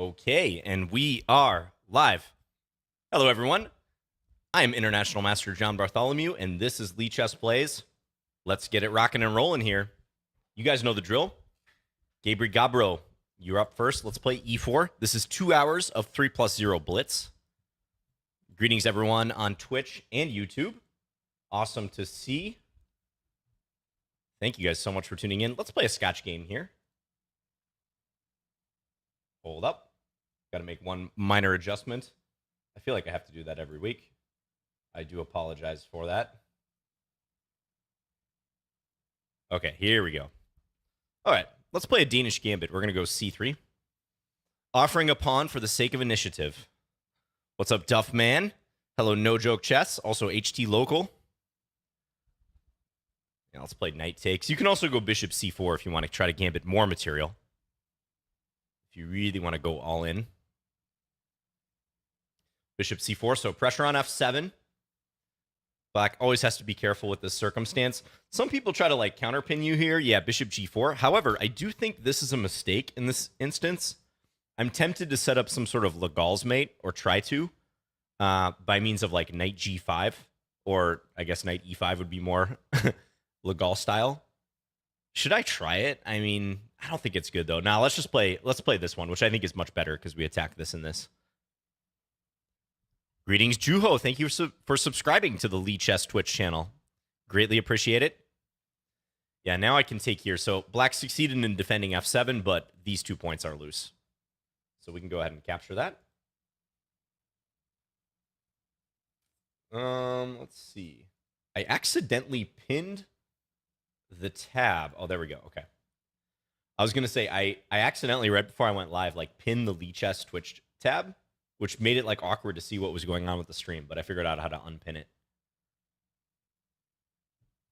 Okay, and we are live. Hello, everyone. I am International Master John Bartholomew, and this is Lichess Plays. Let's get it rocking and rolling here. You guys know the drill. Gabriel Gabro, you're up first. Let's play e4. This is 2 hours of 3+0 blitz. Greetings, everyone, on Twitch and YouTube. Awesome to see. Thank you guys so much for tuning in. Let's play a scotch game here. Hold up. Got to make one minor adjustment. I feel like I have to do that every week. I do apologize for that. Okay, here we go. All right, let's play a Danish gambit. We're going to go c3. Offering a pawn for the sake of initiative. What's up, Duff Man? Hello, No Joke Chess. Also, HT Local. Yeah, let's play knight takes. You can also go bishop c4 if you want to try to gambit more material. If you really want to go all in. Bishop c4, so pressure on f7. Black always has to be careful with this circumstance. Some people try to like counterpin you here. Yeah, bishop g4. However, I do think this is a mistake in this instance. I'm tempted to set up some sort of Legal's mate, or try to, by means of like knight g5, or I guess knight e5 would be more Legal style. Should I try it? I mean, I don't think it's good though. Now let's play this one, which I think is much better because we attack this and this. Greetings, Juho. Thank you for subscribing to the Lichess Twitch channel. Greatly appreciate it. Yeah, now I can take here. So black succeeded in defending f7, but these 2 points are loose. So we can go ahead and capture that. Let's see. I accidentally pinned the tab. Oh, there we go. Okay. I was going to say, I accidentally, right before I went live, like pinned the Lichess Twitch tab, which made it like awkward to see what was going on with the stream, but I figured out how to unpin it.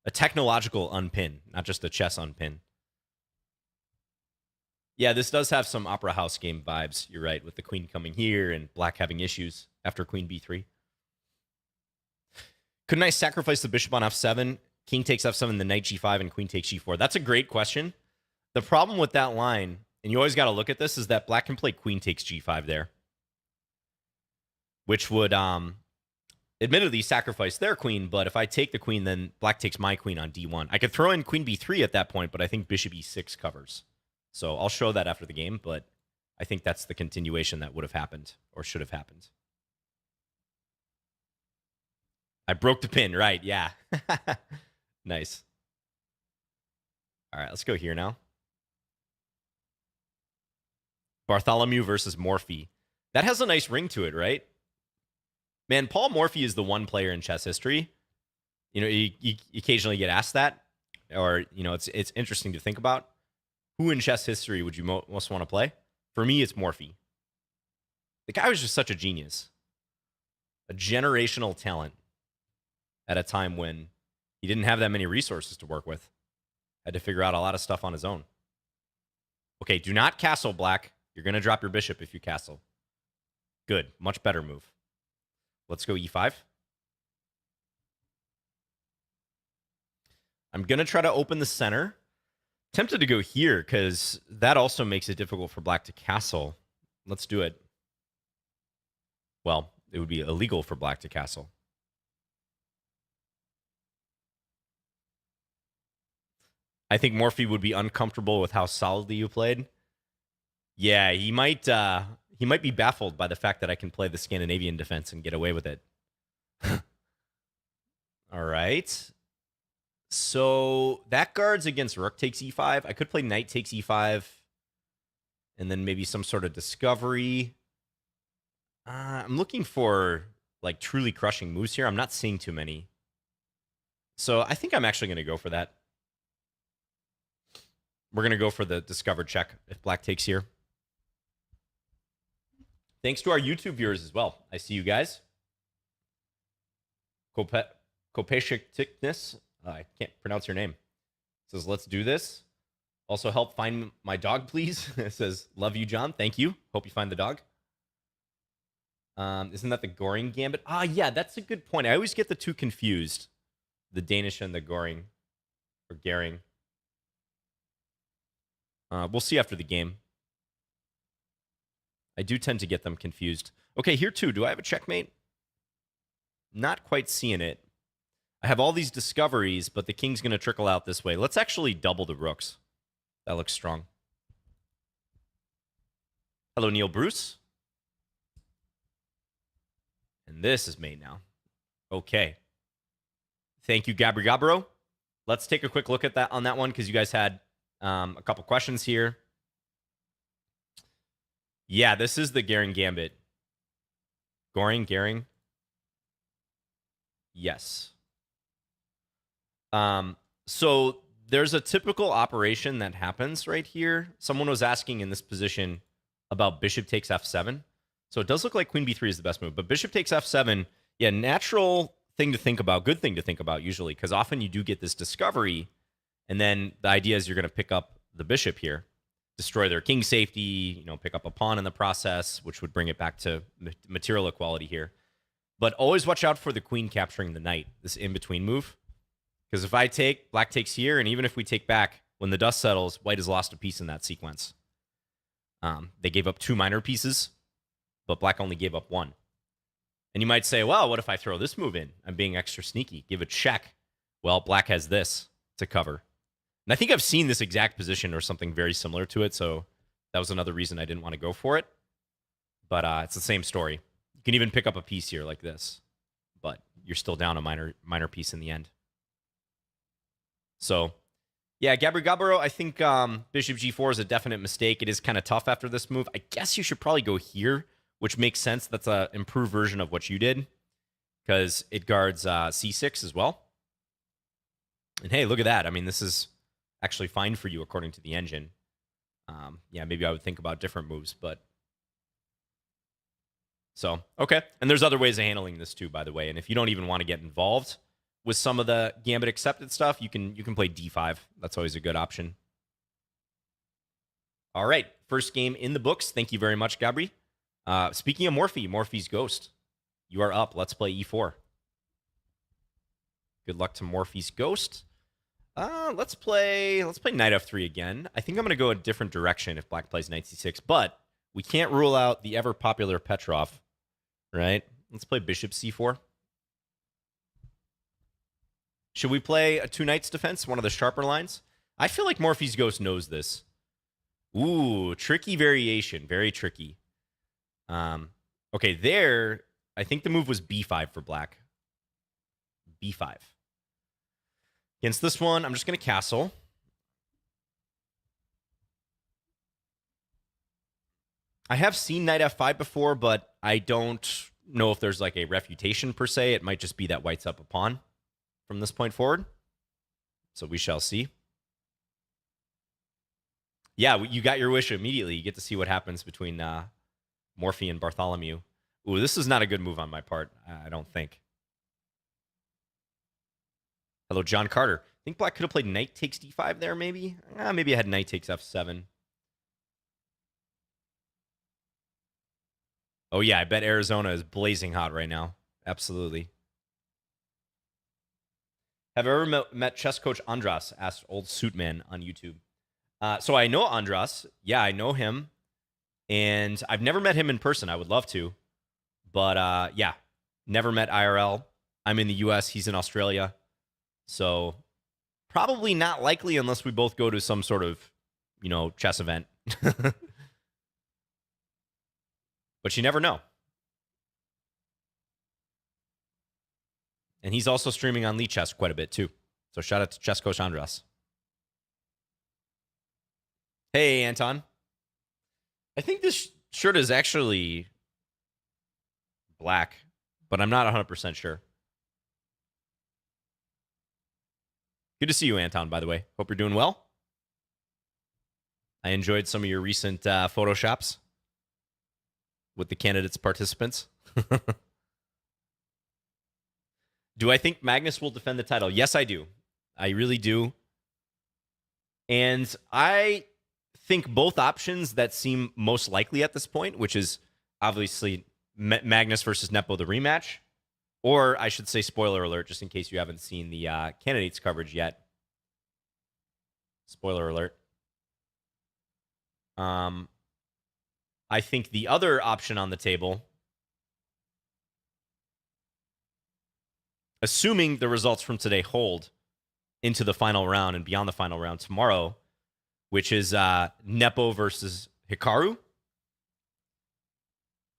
A technological unpin, not just a chess unpin. Yeah, this does have some Opera House game vibes. You're right, with the queen coming here and black having issues after queen b3. Couldn't I sacrifice the bishop on f7? King takes f7, the knight g5, and queen takes g4. That's a great question. The problem with that line, and you always got to look at this, is that black can play queen takes g5 there, which would admittedly sacrifice their queen, but if I take the queen, then black takes my queen on d1. I could throw in queen b3 at that point, but I think bishop e6 covers. So I'll show that after the game, but I think that's the continuation that would have happened, or should have happened. I broke the pin, right, yeah. Nice. All right, let's go here now. Bartholomew versus Morphy. That has a nice ring to it, right? Man, Paul Morphy is the one player in chess history. You know, you occasionally get asked that, or, you know, it's interesting to think about. Who in chess history would you most want to play? For me, it's Morphy. The guy was just such a genius. A generational talent at a time when he didn't have that many resources to work with. Had to figure out a lot of stuff on his own. Okay, do not castle, black. You're going to drop your bishop if you castle. Good, much better move. Let's go e5. I'm going to try to open the center. Tempted to go here because that also makes it difficult for black to castle. Let's do it. Well, it would be illegal for black to castle. I think Morphy would be uncomfortable with how solidly you played. Yeah, he might be baffled by the fact that I can play the Scandinavian defense and get away with it. All right. So that guards against rook takes e5. I could play knight takes e5. And then maybe some sort of discovery. I'm looking for like truly crushing moves here. I'm not seeing too many. So I think I'm actually going to go for that. We're going to go for the discovered check if black takes here. Thanks to our YouTube viewers as well. I see you guys. Kopeshiktikness. I can't pronounce your name. It says, let's do this. Also, help find my dog, please. It says, love you, John. Thank you. Hope you find the dog. Isn't that the Goring gambit? Ah, yeah, that's a good point. I always get the two confused. The Danish and the Goring. Or Garing. We'll see after the game. I do tend to get them confused. Okay, here too. Do I have a checkmate? Not quite seeing it. I have all these discoveries, but the king's going to trickle out this way. Let's actually double the rooks. That looks strong. Hello, Neil Bruce. And this is mate now. Okay. Thank you, Gabri Gabro. Let's take a quick look at that on that one because you guys had a couple questions here. Yeah, this is the Gehring Gambit. Gehring. Yes. So there's a typical operation that happens right here. Someone was asking in this position about bishop takes f7. So it does look like queen b3 is the best move, but bishop takes f7, yeah, natural thing to think about, good thing to think about usually, because often you do get this discovery, and then the idea is you're going to pick up the bishop here, destroy their king safety, you know, pick up a pawn in the process, which would bring it back to material equality here. But always watch out for the queen capturing the knight, this in-between move. Because if I take, black takes here, and even if we take back, when the dust settles, white has lost a piece in that sequence. They gave up 2 minor pieces, but black only gave up 1. And you might say, well, what if I throw this move in? I'm being extra sneaky. Give a check. Well, black has this to cover. And I think I've seen this exact position or something very similar to it, so that was another reason I didn't want to go for it. But it's the same story. You can even pick up a piece here like this, but you're still down a minor piece in the end. So, yeah, Gabri Gabaro, I think bishop g4 is a definite mistake. It is kind of tough after this move. I guess you should probably go here, which makes sense. That's an improved version of what you did because it guards c6 as well. And hey, look at that. I mean, this is actually fine for you according to the engine. Yeah, maybe I would think about different moves, but... So, okay. And there's other ways of handling this too, by the way. And if you don't even want to get involved with some of the Gambit accepted stuff, you can play d5. That's always a good option. All right. First game in the books. Thank you very much, Gabri. Speaking of Morphe's Ghost, you are up. Let's play e4. Good luck to Morphe's Ghost. Let's play knight f3 again. I think I'm going to go a different direction if black plays knight c6, but we can't rule out the ever popular Petrov, right? Let's play bishop c4. Should we play a 2 knights defense, one of the sharper lines? I feel like Morphe's Ghost knows this. Ooh, tricky variation, very tricky. Okay, there, I think the move was b5 for black. b5. Against this one, I'm just going to castle. I have seen knight f5 before, but I don't know if there's like a refutation per se. It might just be that white's up a pawn from this point forward. So we shall see. Yeah, you got your wish immediately. You get to see what happens between Morphe and Bartholomew. Ooh, this is not a good move on my part, I don't think. Hello, John Carter. I think black could have played knight takes d5 there, maybe? Maybe I had knight takes f7. Oh, yeah, I bet Arizona is blazing hot right now. Absolutely. Have I ever met chess coach Andras? Asked Old Suitman on YouTube. So I know Andras. Yeah, I know him. And I've never met him in person. I would love to. But yeah, never met IRL. I'm in the US. He's in Australia. So probably not likely unless we both go to some sort of, you know, chess event. But you never know. And he's also streaming on Lichess quite a bit, too. So shout out to Chess Coach Andras. Hey, Anton. I think this shirt is actually black, but I'm not 100% sure. Good to see you, Anton, by the way. Hope you're doing well. I enjoyed some of your recent Photoshops with the candidates participants. Do I think Magnus will defend the title? Yes, I do. I really do. And I think both options that seem most likely at this point, which is obviously Magnus versus Nepo, the rematch, or I should say spoiler alert, just in case you haven't seen the candidates coverage yet. Spoiler alert. I think the other option on the table, assuming the results from today hold into the final round and beyond the final round tomorrow, which is Nepo versus Hikaru.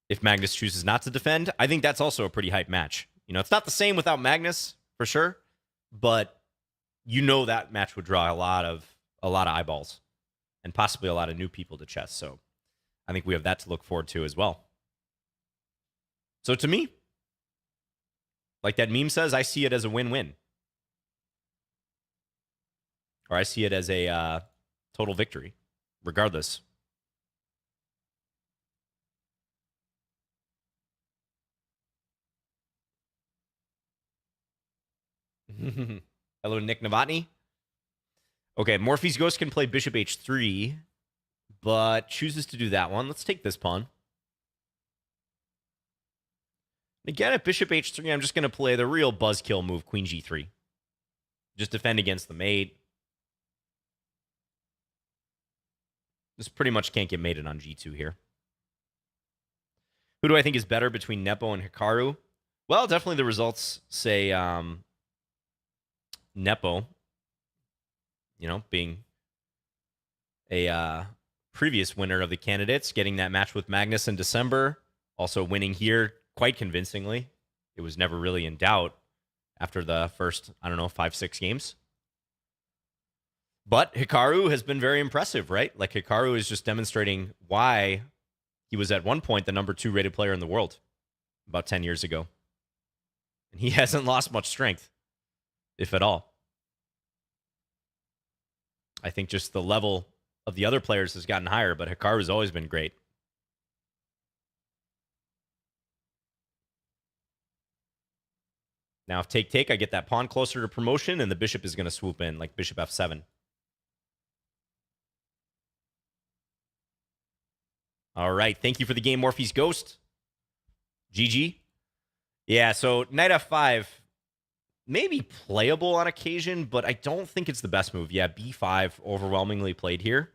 If Magnus chooses not to defend, I think that's also a pretty hype match. You know, it's not the same without Magnus, for sure, but you know that match would draw a lot of eyeballs and possibly a lot of new people to chess. So I think we have that to look forward to as well. So to me, like that meme says, I see it as a win-win. Or I see it as a total victory, regardless. Hello, Nick Novotny. Okay, Morphe's Ghost can play bishop h3, but chooses to do that one. Let's take this pawn. Again, at bishop h3, I'm just going to play the real buzzkill move, queen g3. Just defend against the mate. Just pretty much can't get mated on g2 here. Who do I think is better between Nepo and Hikaru? Well, definitely the results say Nepo, you know, being a previous winner of the candidates, getting that match with Magnus in December, also winning here quite convincingly. It was never really in doubt after the first, 5-6 games. But Hikaru has been very impressive, right? Like, Hikaru is just demonstrating why he was at one point the number 2 rated player in the world about 10 years ago. And he hasn't lost much strength, if at all. I think just the level of the other players has gotten higher, but Hikaru's always been great. Now, if take, I get that pawn closer to promotion, and the bishop is going to swoop in, like bishop f7. All right, thank you for the game, Morphe's Ghost. GG. Yeah, so knight f5, maybe playable on occasion, but I don't think it's the best move. Yeah, b5 overwhelmingly played here.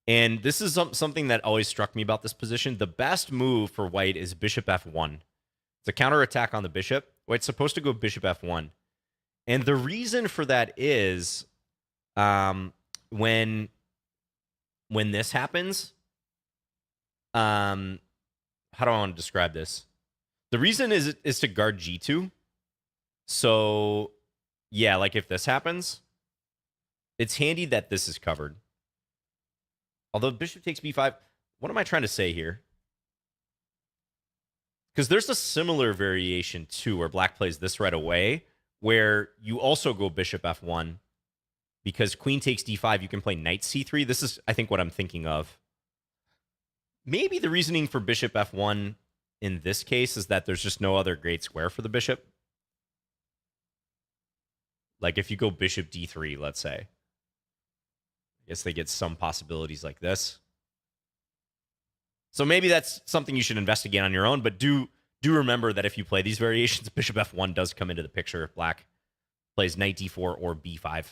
And this is something that always struck me about this position. The best move for white is bishop f1. It's a counterattack on the bishop. White's supposed to go bishop f1. And the reason for that is when this happens, how do I want to describe this? The reason is to guard g2. So, yeah, like if this happens, it's handy that this is covered. Although bishop takes b5, what am I trying to say here? Because there's a similar variation, too, where black plays this right away, where you also go bishop f1. Because queen takes d5, you can play knight c3. This is, I think, what I'm thinking of. Maybe the reasoning for bishop f1 in this case is that there's just no other great square for the bishop. Like if you go bishop d3, let's say. I guess they get some possibilities like this. So maybe that's something you should investigate on your own, but do remember that if you play these variations, bishop f1 does come into the picture if black plays knight d4 or b5.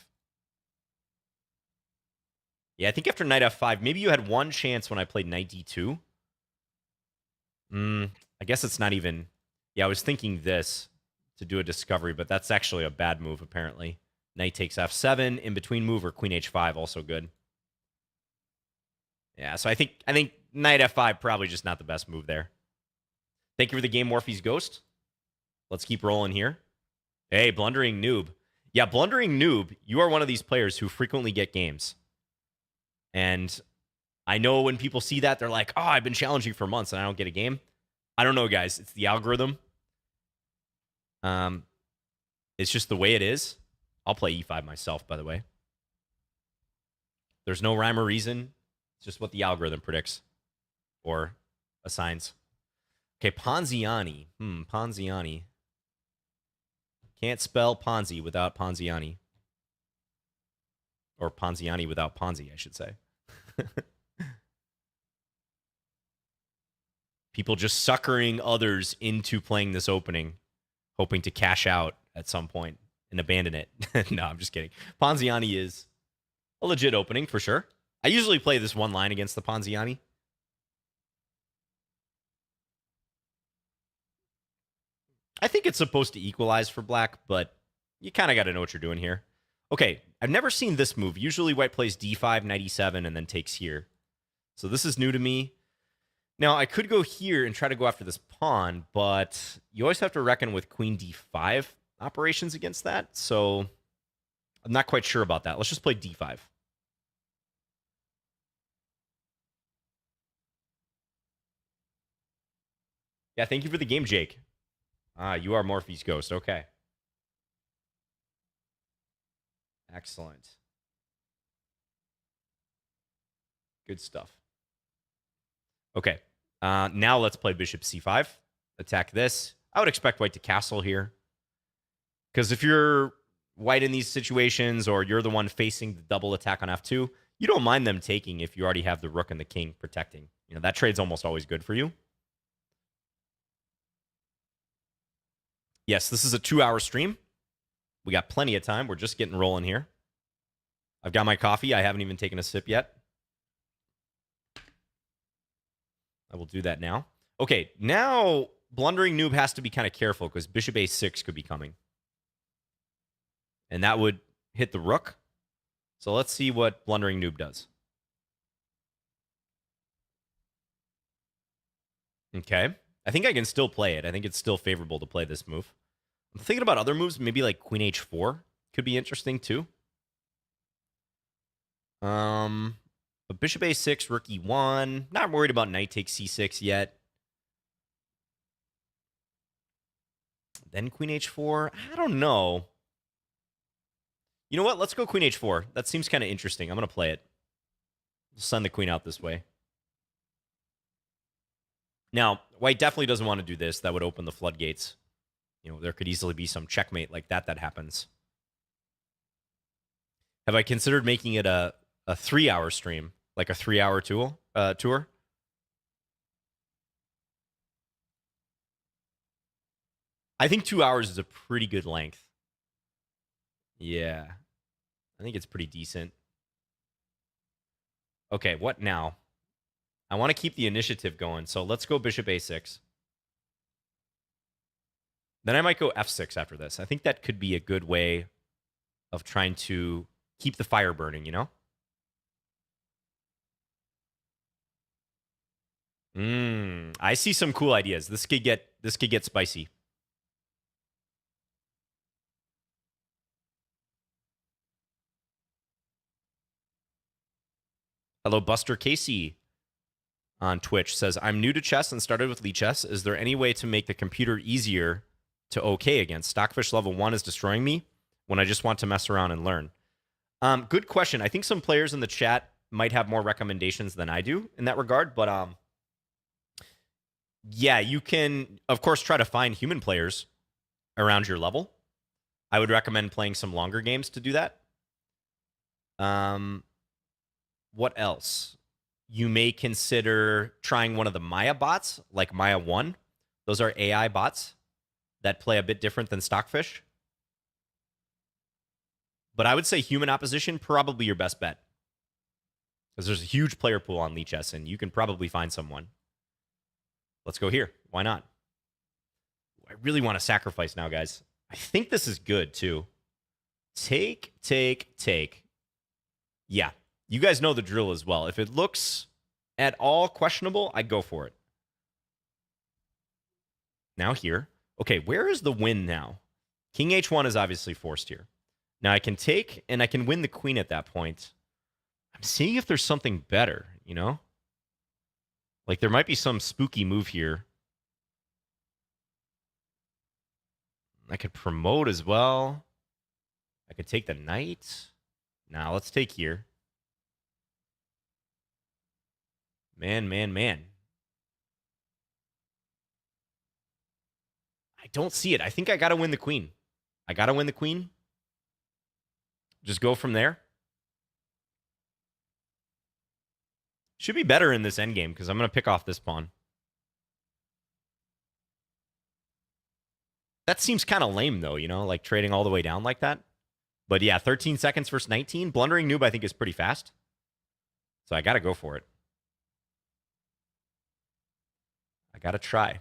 Yeah, I think after knight f5, maybe you had one chance when I played knight d2. I guess it's not even... Yeah, I was thinking this to do a discovery, but that's actually a bad move, apparently. Knight takes f7, in between move, or queen h5, also good. Yeah, so I think knight f5 probably just not the best move there. Thank you for the game, Morphe's Ghost. Let's keep rolling here. Hey, Blundering Noob. Yeah, Blundering Noob, you are one of these players who frequently get games. And I know when people see that, they're like, oh, I've been challenging for months and I don't get a game. I don't know, guys. It's the algorithm. It's just the way it is. I'll play e5 myself, by the way. There's no rhyme or reason. It's just what the algorithm predicts or assigns. Okay, Ponziani. Ponziani. Can't spell Ponzi without Ponziani. Or Ponziani without Ponzi, I should say. People just suckering others into playing this opening, hoping to cash out at some point and abandon it. No, I'm just kidding. Ponziani is a legit opening for sure. I usually play this one line against the Ponziani. I think it's supposed to equalize for black, but you kind of got to know what you're doing here. Okay, I've never seen this move. Usually white plays d5, knight e7, and then takes here. So this is new to me. Now, I could go here and try to go after this pawn, but you always have to reckon with queen d5 operations against that. So I'm not quite sure about that. Let's just play d5. Yeah, thank you for the game, Jake. Ah, you are Morphe's ghost. Okay. Excellent. Good stuff. Okay. Now let's play bishop c5. Attack this. I would expect white to castle here. Because if you're white in these situations, or you're the one facing the double attack on f2, you don't mind them taking if you already have the rook and the king protecting. You know, that trade's almost always good for you. Yes, this is a 2-hour stream. We got plenty of time. We're just getting rolling here. I've got my coffee. I haven't even taken a sip yet. I will do that now. Okay, now blundering noob has to be kind of careful because bishop a6 could be coming. And that would hit the rook. So let's see what blundering noob does. Okay. I think I can still play it. I think it's still favorable to play this move. I'm thinking about other moves. Maybe like queen h4 could be interesting too. But bishop a6, rook e1. Not worried about knight takes c6 yet. Then queen h4. I don't know. You know what? Let's go queen h4. That seems kind of interesting. I'm going to play it. Send the queen out this way. Now, white definitely doesn't want to do this. That would open the floodgates. You know, there could easily be some checkmate like that happens. Have I considered making it a 3-hour stream? Like a 3-hour tour? I think 2 hours is a pretty good length. Yeah. I think it's pretty decent. Okay, what now? I want to keep the initiative going, so let's go bishop a6. Then I might go f6 after this. I think that could be a good way of trying to keep the fire burning, you know? I see some cool ideas. This could get spicy. Hello, Buster Casey on Twitch says, I'm new to chess and started with Lichess. Is there any way to make the computer easier to OK against? Stockfish level 1 is destroying me when I just want to mess around and learn. Good question. I think some players in the chat might have more recommendations than I do in that regard, but yeah, you can, of course, try to find human players around your level. I would recommend playing some longer games to do that. What else? You may consider trying one of the Maya bots, like Maya 1. Those are AI bots that play a bit different than Stockfish. But I would say human opposition, probably your best bet. Because there's a huge player pool on Lichess, and you can probably find someone. Let's go here. Why not? I really want to sacrifice now, guys. I think this is good, too. Take. Yeah. You guys know the drill as well. If it looks at all questionable, I'd go for it. Now here. Okay, where is the win now? King h1 is obviously forced here. Now I can take, and I can win the queen at that point. I'm seeing if there's something better, you know? Like, there might be some spooky move here. I could promote as well. I could take the knight. Now, let's take here. Man. I don't see it. I think I got to win the queen. Just go from there. Should be better in this endgame because I'm going to pick off this pawn. That seems kind of lame, though, you know, like trading all the way down like that. But yeah, 13 seconds versus 19. Blundering noob, I think, is pretty fast. So I got to go for it. I got to try.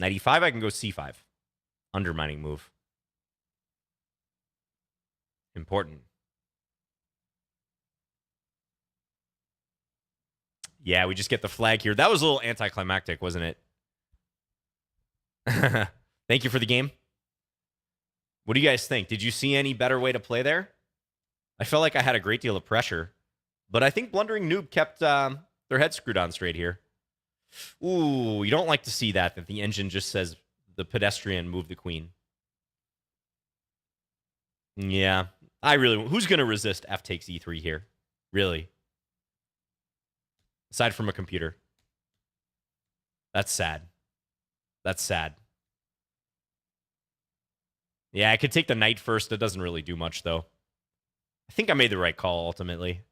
Knight e5, I can go c5. Undermining move. Important. Yeah, we just get the flag here. That was a little anticlimactic, wasn't it? Thank you for the game. What do you guys think? Did you see any better way to play there? I felt like I had a great deal of pressure, but I think Blundering Noob kept their head screwed on straight here. Ooh, you don't like to see that the engine just says the pedestrian move the queen. Yeah, who's going to resist f takes e3 here? Really? Aside from a computer. That's sad. That's sad. Yeah, I could take the knight first. It doesn't really do much, though. I think I made the right call, ultimately.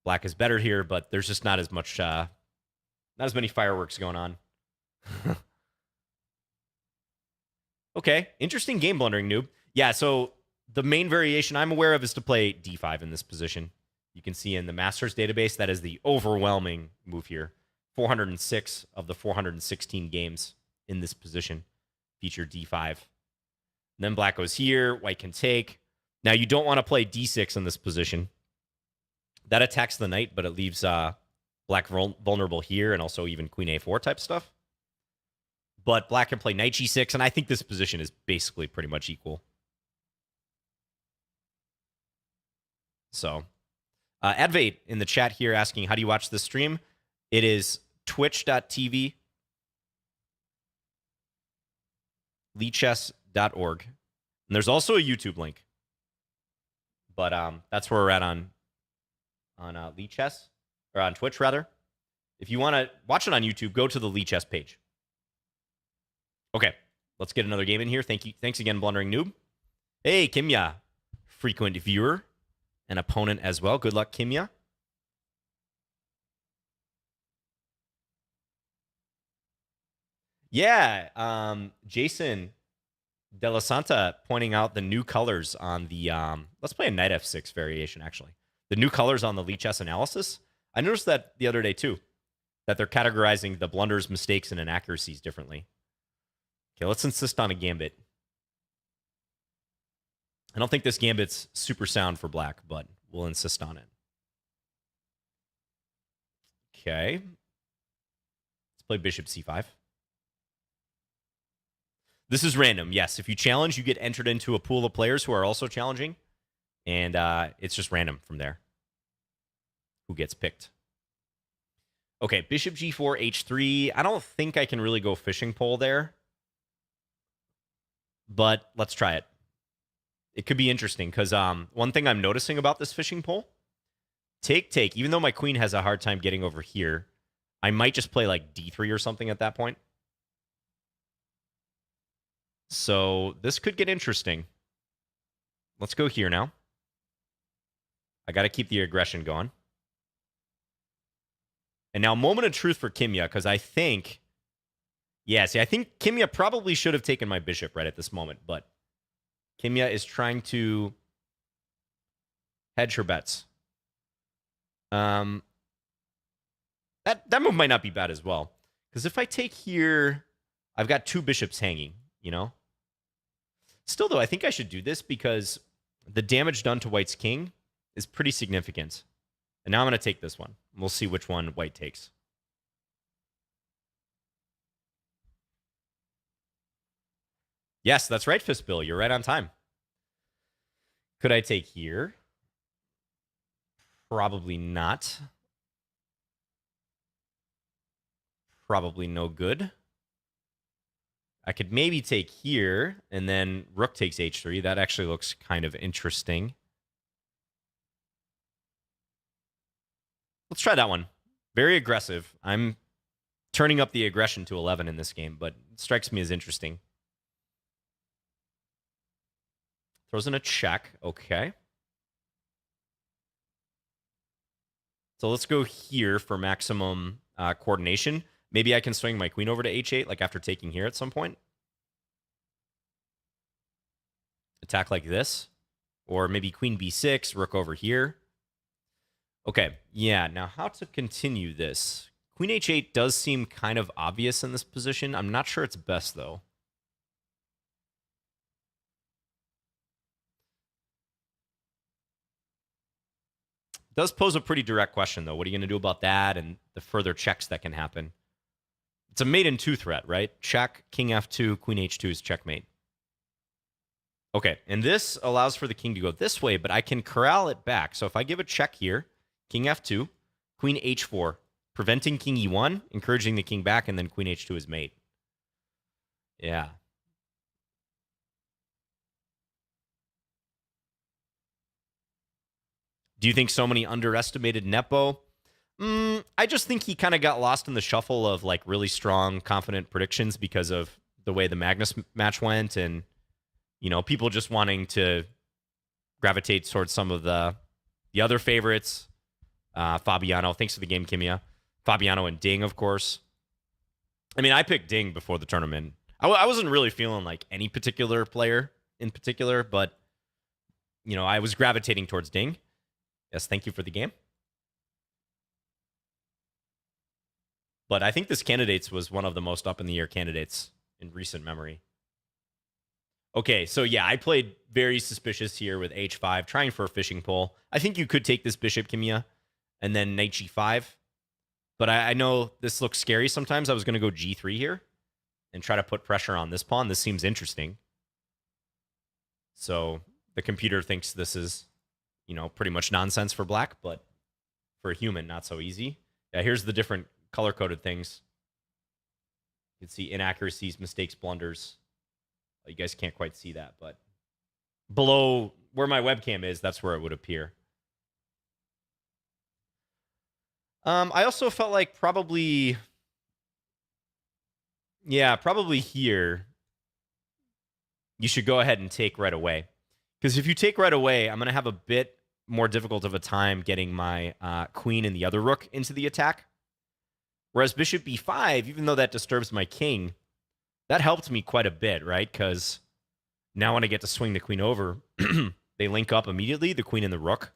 Black is better here, but there's just not as much, not as many fireworks going on. Okay, interesting game, Blundering Noob. Yeah, so the main variation I'm aware of is to play d5 in this position. You can see in the Masters database, that is the overwhelming move here. 406 of the 416 games in this position feature d5. And then black goes here, white can take. Now, you don't want to play d6 in this position. That attacks the knight, but it leaves black vulnerable here and also even queen a4 type stuff. But black can play knight g6, and I think this position is basically pretty much equal. So, Advait in the chat here asking, how do you watch this stream? It is twitch.tv, lichess.org. And there's also a YouTube link. But that's where we're at on Lichess, or on Twitch, rather. If you want to watch it on YouTube, go to the Lichess page. Okay, let's get another game in here. Thanks again, Blundering Noob. Hey, Kimya, frequent viewer, an opponent as well. Good luck, Kimya. Yeah, Jason De La Santa pointing out the new colors on the, let's play a knight f6 variation, actually. The new colors on the Lichess analysis. I noticed that the other day, too, that they're categorizing the blunders, mistakes, and inaccuracies differently. Okay, let's insist on a gambit. I don't think this gambit's super sound for black, but we'll insist on it. Okay. Let's play bishop c5. This is random, yes. If you challenge, you get entered into a pool of players who are also challenging. And it's just random from there. Who gets picked. Okay, bishop g4, h3. I don't think I can really go fishing pole there. But let's try it. It could be interesting, because one thing I'm noticing about this fishing pole, take. Even though my queen has a hard time getting over here, I might just play like d3 or something at that point. So this could get interesting. Let's go here now. I got to keep the aggression going. And now, moment of truth for Kimya, because I think... Yeah, see, I think Kimya probably should have taken my bishop right at this moment, but Kimya is trying to hedge her bets. That move might not be bad as well, because if I take here, I've got two bishops hanging, you know? Still, though, I think I should do this because the damage done to white's king is pretty significant. And now I'm going to take this one. We'll see which one white takes. Yes, that's right, Fistbill. You're right on time. Could I take here? Probably not. Probably no good. I could maybe take here, and then rook takes h3. That actually looks kind of interesting. Let's try that one. Very aggressive. I'm turning up the aggression to 11 in this game, but it strikes me as interesting. Throws in a check. Okay. So let's go here for maximum coordination. Maybe I can swing my queen over to h8, like after taking here at some point. Attack like this. Or maybe queen b6, rook over here. Okay, yeah, now how to continue this? Queen h8 does seem kind of obvious in this position. I'm not sure it's best, though. It does pose a pretty direct question, though. What are you going to do about that and the further checks that can happen? It's a mate in 2 threat, right? Check, king f2, queen h2 is checkmate. Okay, and this allows for the king to go this way, but I can corral it back. So if I give a check here, king f2, queen h4, preventing king e1, encouraging the king back, and then queen h2 is mate. Yeah. Do you think so many underestimated Nepo? I just think he kind of got lost in the shuffle of like really strong, confident predictions because of the way the Magnus match went, and people just wanting to gravitate towards some of the other favorites. Fabiano, thanks for the game, Kimia. Fabiano and Ding, of course. I mean, I picked Ding before the tournament. I wasn't really feeling like any particular player in particular, but I was gravitating towards Ding. Yes, thank you for the game. But I think this candidates was one of the most up-in-the-air candidates in recent memory. Okay, so yeah, I played very suspicious here with h5, trying for a fishing pole. I think you could take this bishop, Kimia, and then knight g5. But I know this looks scary sometimes. I was going to go g3 here and try to put pressure on this pawn. This seems interesting. So the computer thinks this is, pretty much nonsense for black, but for a human, not so easy. Yeah, here's the different color-coded things. You can see inaccuracies, mistakes, blunders. You guys can't quite see that, but below where my webcam is, that's where it would appear. I also felt like probably here, you should go ahead and take right away. Because if you take right away, I'm going to have a bit more difficult of a time getting my queen and the other rook into the attack. Whereas bishop b5, even though that disturbs my king, that helped me quite a bit, right? Because now when I get to swing the queen over, they link up immediately, the queen and the rook.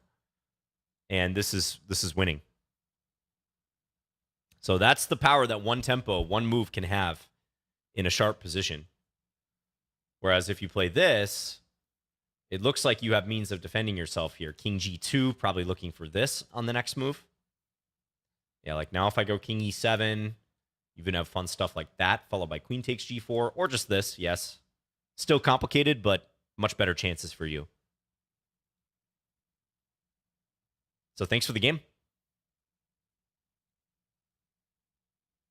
And this is winning. So that's the power that one tempo, one move can have in a sharp position. Whereas if you play this, it looks like you have means of defending yourself here. King g2, probably looking for this on the next move. Yeah, like now if I go king e7, you even have fun stuff like that, followed by queen takes g4, or just this, yes. Still complicated, but much better chances for you. So thanks for the game.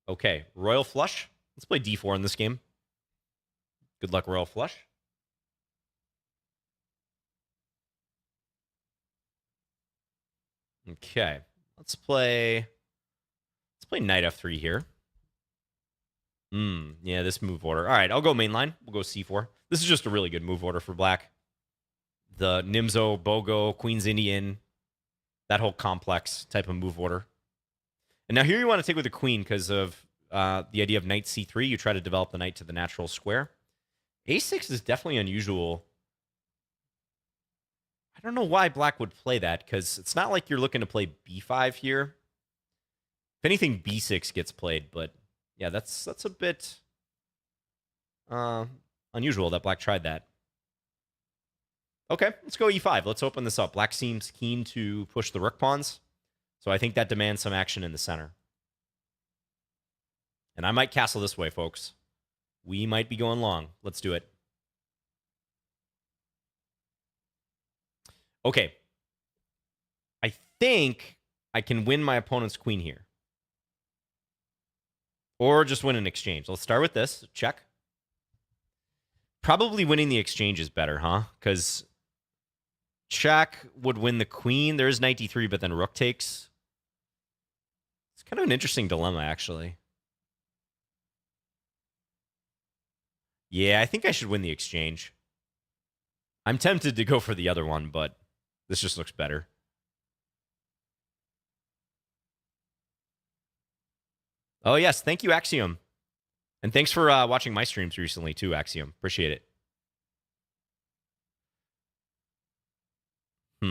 Okay, royal flush. Let's play d4 in this game. Good luck, royal flush. Okay, let's play knight f3 here. Yeah, this move order. All right, I'll go mainline. We'll go c4. This is just a really good move order for black. The Nimzo, Bogo, Queen's Indian, that whole complex type of move order. And now here you want to take with the queen because of the idea of knight c3. You try to develop the knight to the natural square. a6 is definitely unusual. I don't know why black would play that because it's not like you're looking to play b5 here. If anything, b6 gets played, but yeah, that's a bit unusual that black tried that. Okay, let's go e5. Let's open this up. Black seems keen to push the rook pawns, so I think that demands some action in the center. And I might castle this way, folks. We might be going long. Let's do it. Okay. I think I can win my opponent's queen here. Or just win an exchange. Let's start with this. Check. Probably winning the exchange is better, huh? Because check would win the queen. There's knight d3, but then rook takes. It's kind of an interesting dilemma, actually. Yeah, I think I should win the exchange. I'm tempted to go for the other one, but this just looks better. Oh, yes. Thank you, Axiom. And thanks for watching my streams recently, too, Axiom. Appreciate it. I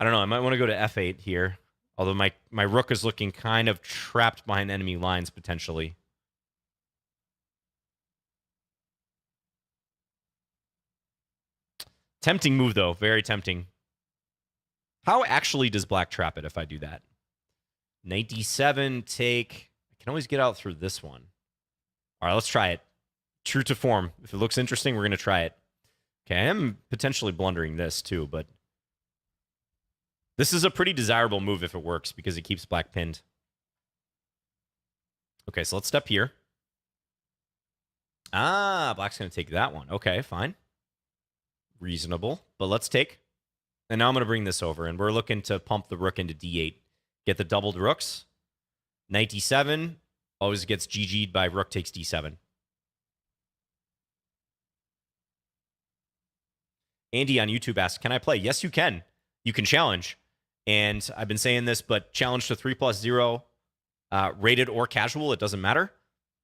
don't know. I might want to go to f8 here. Although my rook is looking kind of trapped behind enemy lines, potentially. Tempting move, though. Very tempting. How actually does black trap it if I do that? 97, take. I can always get out through this one. All right, let's try it. True to form. If it looks interesting, we're going to try it. Okay, I am potentially blundering this, too, but this is a pretty desirable move if it works because it keeps black pinned. Okay, so let's step here. Ah, black's going to take that one. Okay, fine. Reasonable, but let's take. And now I'm going to bring this over, and we're looking to pump the rook into d8. Get the doubled rooks. 97 always gets GG'd by rook takes d7. Andy on YouTube asks, can I play? Yes, you can. You can challenge. And I've been saying this, but challenge to 3+0, rated or casual, it doesn't matter.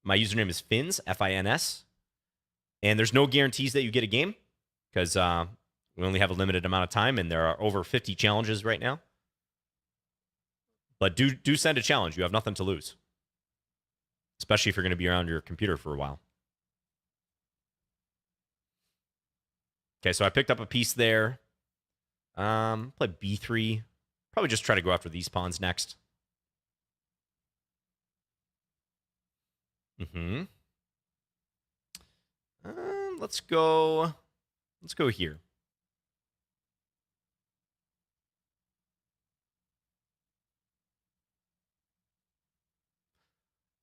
My username is Fins, F-I-N-S. And there's no guarantees that you get a game because we only have a limited amount of time, and there are over 50 challenges right now. But do send a challenge. You have nothing to lose, especially if you're going to be around your computer for a while. Okay, so I picked up a piece there. Play b3. Probably just try to go after these pawns next. Let's go here.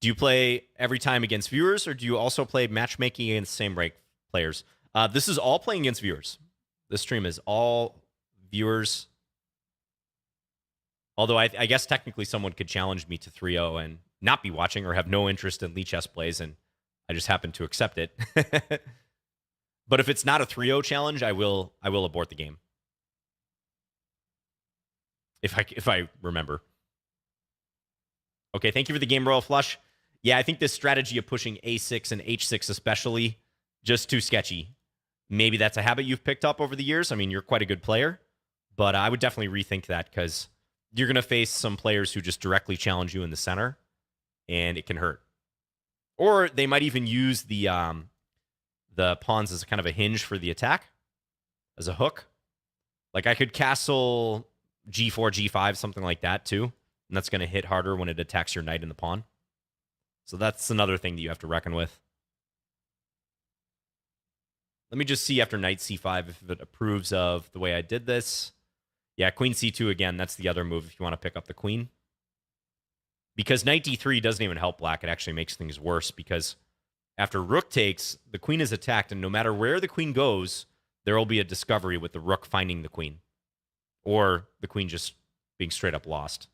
Do you play every time against viewers, or do you also play matchmaking against same rank players? This is all playing against viewers. This stream is all viewers. Although I guess technically someone could challenge me to 3-0 and not be watching or have no interest in Lichess plays, and I just happen to accept it. But if it's not a 3-0 challenge, I will abort the game. If I remember. Okay, thank you for the game, Royal Flush. Yeah, I think this strategy of pushing a6 and h6 especially, just too sketchy. Maybe that's a habit you've picked up over the years. I mean, you're quite a good player, but I would definitely rethink that because you're going to face some players who just directly challenge you in the center, and it can hurt. Or they might even use the pawns as kind of a hinge for the attack, as a hook. Like I could castle g4, g5, something like that too, and that's going to hit harder when it attacks your knight and the pawn. So that's another thing that you have to reckon with. Let me just see after knight c5 if it approves of the way I did this. Yeah, queen c2 again. That's the other move if you want to pick up the queen. Because knight d3 doesn't even help black. It actually makes things worse because after rook takes, the queen is attacked, and no matter where the queen goes, there will be a discovery with the rook finding the queen. Or the queen just being straight up lost.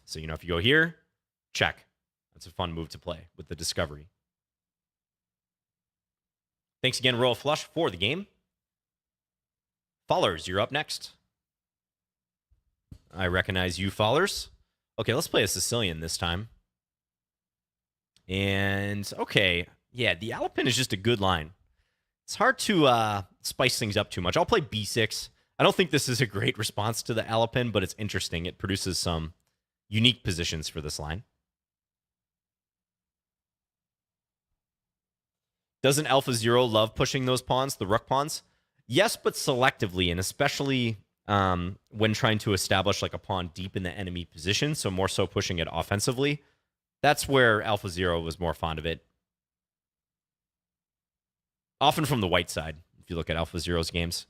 So, if you go here, check. That's a fun move to play with the discovery. Thanks again, Royal Flush, for the game. Fallers, you're up next. I recognize you, Fallers. Okay, let's play a Sicilian this time. And, okay, yeah, the Alapin is just a good line. It's hard to spice things up too much. I'll play b6. I don't think this is a great response to the Alapin, but it's interesting. It produces some unique positions for this line. Doesn't AlphaZero love pushing those pawns, the rook pawns? Yes, but selectively, and especially when trying to establish like a pawn deep in the enemy position, so more so pushing it offensively. That's where AlphaZero was more fond of it. Often from the white side, if you look at AlphaZero's games.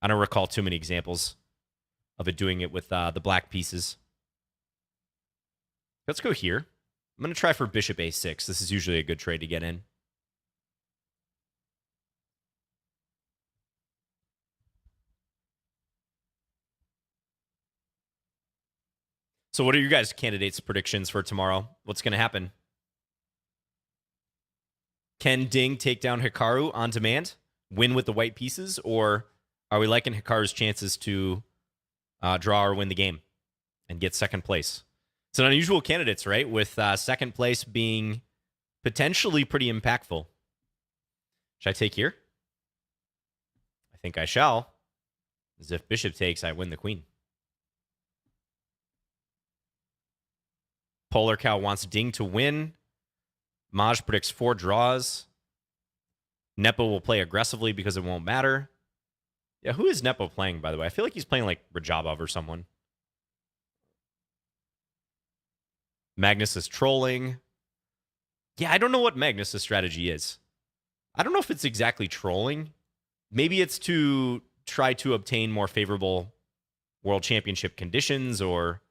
I don't recall too many examples of it doing it with the black pieces. Let's go here. I'm going to try for bishop a6. This is usually a good trade to get in. So what are your guys' candidates' predictions for tomorrow? What's going to happen? Can Ding take down Hikaru on demand? Win with the white pieces? Or are we liking Hikaru's chances to draw or win the game and get second place? It's an unusual candidates, right? With second place being potentially pretty impactful. Should I take here? I think I shall. As if bishop takes, I win the queen. Polar Cow wants Ding to win. Maj predicts 4 draws. Nepo will play aggressively because it won't matter. Yeah, who is Nepo playing, by the way? I feel like he's playing like Jobava or someone. Magnus is trolling. Yeah, I don't know what Magnus's strategy is. I don't know if it's exactly trolling. Maybe it's to try to obtain more favorable world championship conditions or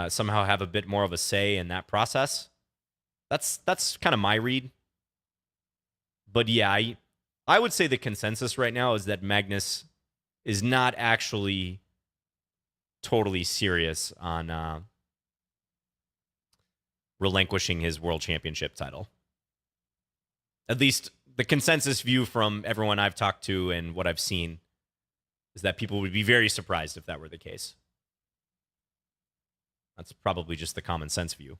somehow have a bit more of a say in that process. That's kind of my read. But yeah, I would say the consensus right now is that Magnus is not actually totally serious on relinquishing his world championship title. At least the consensus view from everyone I've talked to and what I've seen is that people would be very surprised if that were the case. That's probably just the common sense view.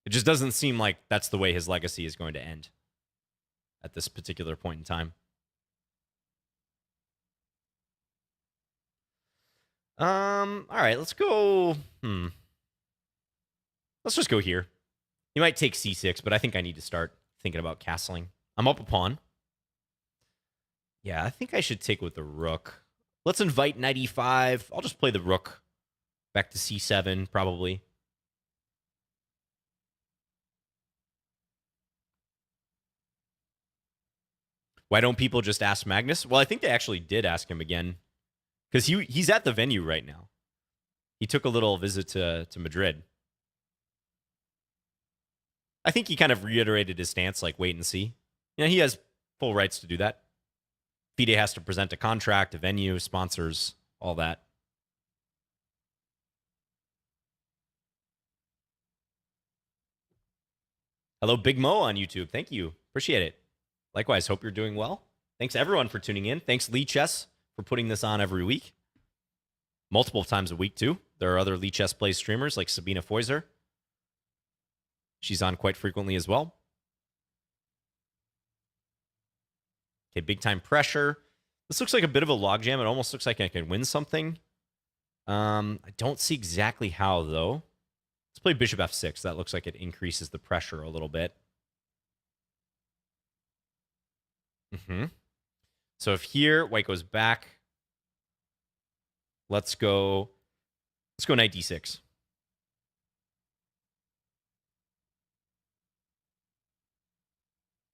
It just doesn't seem like that's the way his legacy is going to end at this particular point in time. All right, let's go. Let's just go here. He might take c6, but I think I need to start thinking about castling. I'm up a pawn. Yeah, I think I should take with the rook. Let's invite knight e5. I'll just play the rook back to c7, probably. Why don't people just ask Magnus? Well, I think they actually did ask him again because he's at the venue right now. He took a little visit to Madrid. I think he kind of reiterated his stance, like wait and see. You know, he has full rights to do that. FIDE has to present a contract, a venue, sponsors, all that. Hello, Big Mo on YouTube. Thank you. Appreciate it. Likewise, hope you're doing well. Thanks, everyone, for tuning in. Thanks, Lichess, for putting this on every week. Multiple times a week, too. There are other Lichess Plays streamers like Sabina Foiser. She's on quite frequently as well. Okay, big time pressure. This looks like a bit of a logjam. It almost looks like I can win something. I don't see exactly how, though. Let's play bishop f6. That looks like it increases the pressure a little bit. So if here, white goes back, let's go knight d6.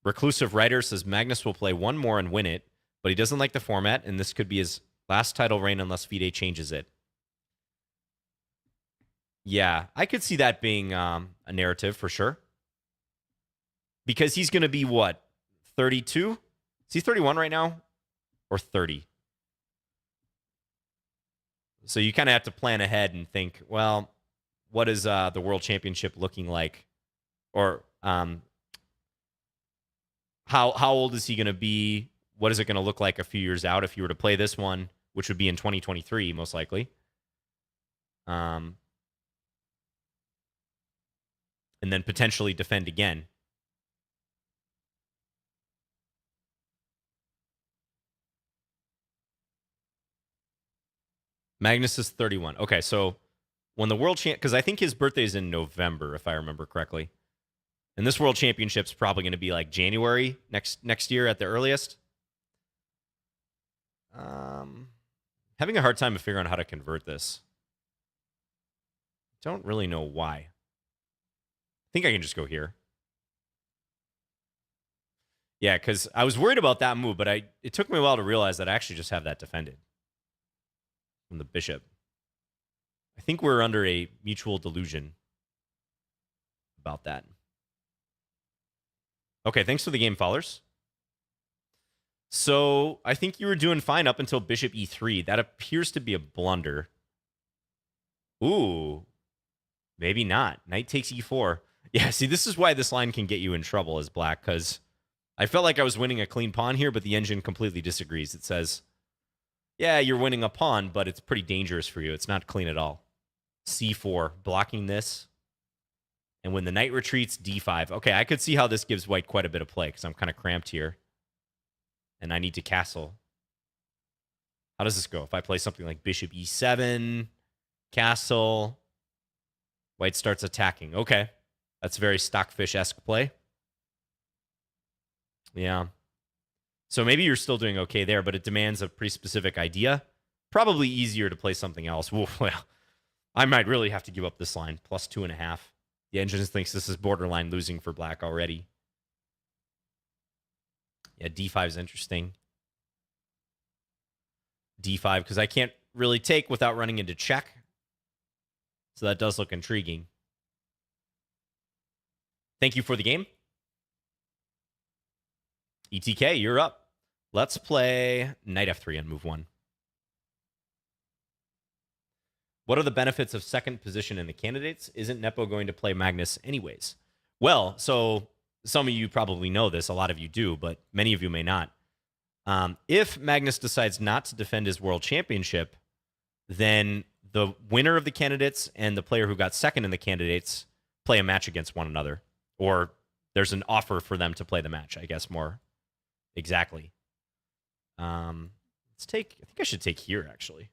Reclusive Writer says Magnus will play one more and win it, but he doesn't like the format, and this could be his last title reign unless FIDE changes it. Yeah, I could see that being a narrative for sure. Because he's going to be, what, 32? Is he 31 right now? Or 30? So you kind of have to plan ahead and think, well, what is the World Championship looking like? Or how old is he going to be? What is it going to look like a few years out if you were to play this one, which would be in 2023, most likely? And then potentially defend again. Magnus is 31. Okay, so when the World Champ... Because I think his birthday is in November, if I remember correctly. And this World Championship's probably going to be like January next year at the earliest. Having a hard time figuring out how to convert this. Don't really know why. I think I can just go here. Yeah, because I was worried about that move, but it took me a while to realize that I actually just have that defended from the bishop. I think we're under a mutual delusion about that. Okay, thanks for the game, followers. So I think you were doing fine up until bishop e3. That appears to be a blunder. Ooh, maybe not. Knight takes e4. Yeah, see, this is why this line can get you in trouble as black, because I felt like I was winning a clean pawn here, but the engine completely disagrees. It says, yeah, you're winning a pawn, but it's pretty dangerous for you. It's not clean at all. c4, blocking this. And when the knight retreats, d5. Okay, I could see how this gives white quite a bit of play, because I'm kind of cramped here. And I need to castle. How does this go? If I play something like bishop e7, Castle. White starts attacking. Okay. That's very Stockfish-esque play. Yeah. So maybe you're still doing okay there, but it demands a pretty specific idea. Probably easier to play something else. Well, I might really have to give up this line. Plus 2.5. The engine thinks this is borderline losing for black already. Yeah, D5 is interesting. D5, because I can't really take without running into check. So that does look intriguing. Thank you for the game. ETK, you're up. Let's play knight f3 on move 1. What are the benefits of second position in the candidates? Isn't Nepo going to play Magnus anyways? Well, so some of you probably know this. A lot of you do, but many of you may not. If Magnus decides not to defend his world championship, then the winner of the candidates and the player who got second in the candidates play a match against one another. Or there's an offer for them to play the match, I guess, more exactly. Let's take, I think I should take here, actually.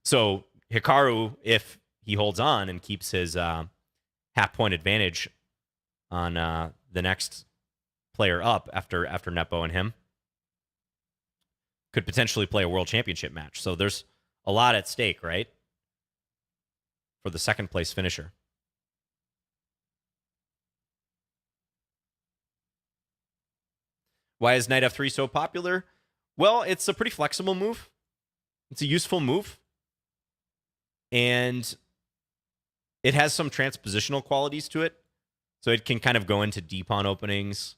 So Hikaru, if he holds on and keeps his half-point advantage on the next player up after Nepo and him, could potentially play a world championship match. So there's a lot at stake, right? For the second place finisher. Why is knight f3 so popular? Well, it's a pretty flexible move. It's a useful move. And it has some transpositional qualities to it. So it can kind of go into d-pawn openings.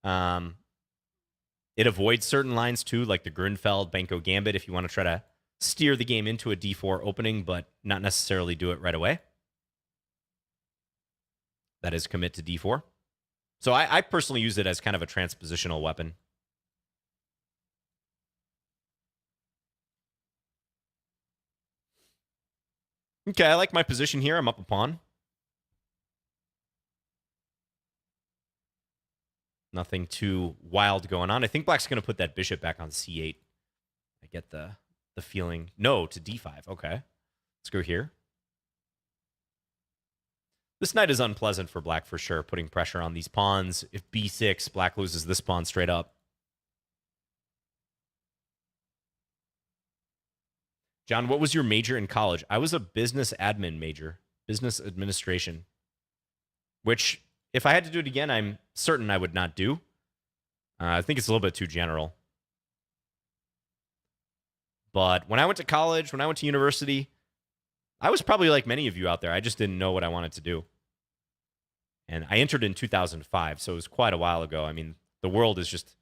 It avoids certain lines too, like the Grunfeld, Benko Gambit, if you want to try to steer the game into a d4 opening, but not necessarily do it right away. That is commit to d4. So I personally use it as kind of a transpositional weapon. Okay, I like my position here. I'm up a pawn. Nothing too wild going on. I think black's going to put that bishop back on c8. I get the feeling. No, to d5. Okay. Let's go here. This knight is unpleasant for black for sure, putting pressure on these pawns. If b6, black loses this pawn straight up. John, what was your major in college? I was a business admin major, business administration, which if I had to do it again, I'm certain I would not do. I think it's a little bit too general. But when I went to college, when I went to university, I was probably like many of you out there. I just didn't know what I wanted to do. And I entered in 2005, so it was quite a while ago. I mean, the world is just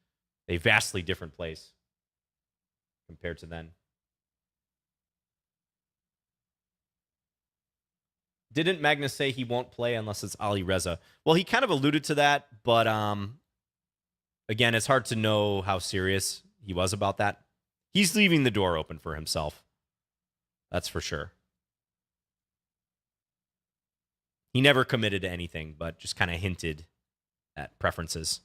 a vastly different place compared to then. Didn't Magnus say he won't play unless it's Ali Reza? Well, he kind of alluded to that, but again, it's hard to know how serious he was about that. He's leaving the door open for himself. That's for sure. He never committed to anything, but just kind of hinted at preferences.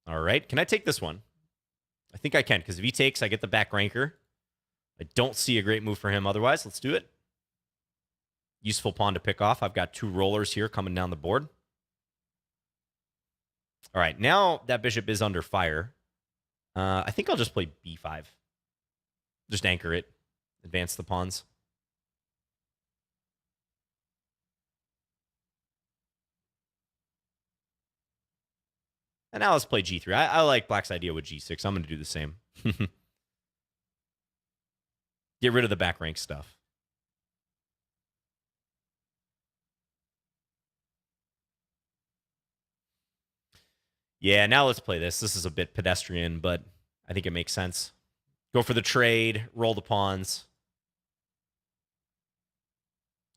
All right. Can I take this one? I think I can, because if he takes, I get the back ranker. I don't see a great move for him otherwise. Let's do it. Useful pawn to pick off. I've got two rollers here coming down the board. All right, now that bishop is under fire. I think I'll just play b5. Just anchor it. Advance the pawns. And now let's play g3. I like black's idea with g6. I'm going to do the same. Get rid of the back rank stuff. Yeah, now let's play this. This is a bit pedestrian, but I think it makes sense. Go for the trade, roll the pawns.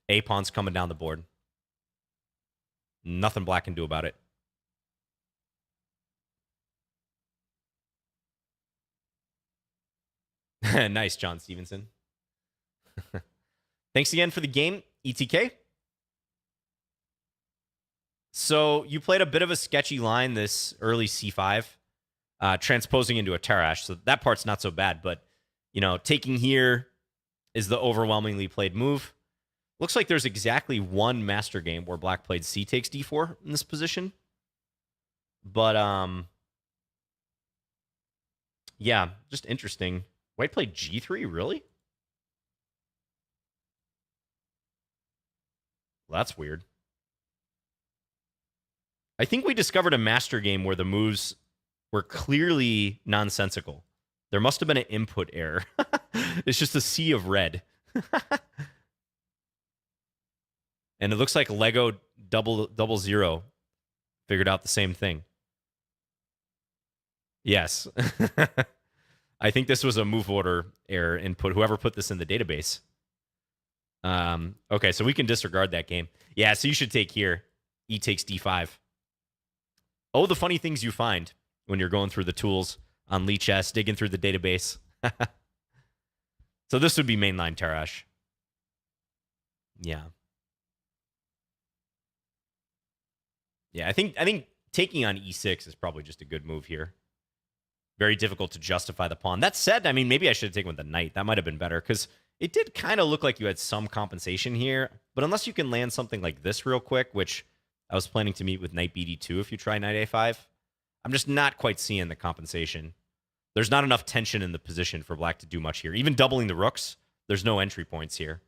A pawn's coming down the board. Nothing black can do about it. Nice, John Stevenson. Thanks again for the game, ETK. So you played a bit of a sketchy line, this early c5. transposing into a Tarash. So that part's not so bad. But, taking here is the overwhelmingly played move. Looks like there's exactly one master game where black played c takes d4 in this position. But, yeah, just interesting. White played g3, really? Well, that's weird. I think we discovered a master game where the moves were clearly nonsensical. There must have been an input error. It's just a sea of red. And it looks like Lego 000 figured out the same thing. Yes. I think this was a move order error input, whoever put this in the database. Okay, so we can disregard that game. Yeah, so you should take here. E takes d5. Oh, the funny things you find when you're going through the tools on Lichess, digging through the database. So this would be mainline Tarash. Yeah. Yeah, I think taking on e6 is probably just a good move here. Very difficult to justify the pawn. That said, I mean, maybe I should have taken with the knight. That might have been better because it did kind of look like you had some compensation here. But unless you can land something like this real quick, which I was planning to meet with knight bd2 if you try knight a5, I'm just not quite seeing the compensation. There's not enough tension in the position for black to do much here. Even doubling the rooks, there's no entry points here.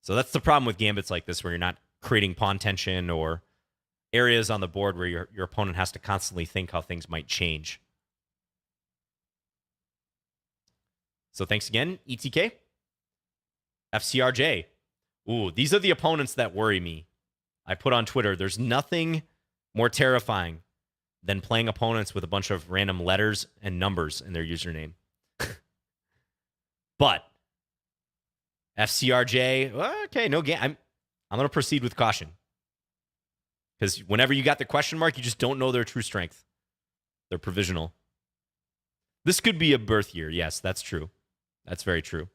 So that's the problem with gambits like this, where you're not creating pawn tension or areas on the board where your opponent has to constantly think how things might change. So thanks again, ETK. FCRJ. Ooh, these are the opponents that worry me. I put on Twitter, there's nothing more terrifying than playing opponents with a bunch of random letters and numbers in their username. But FCRJ, okay, no game. I'm going to proceed with caution. Because whenever you got the question mark, you just don't know their true strength. They're provisional. This could be a birth year. Yes, that's true. That's very true.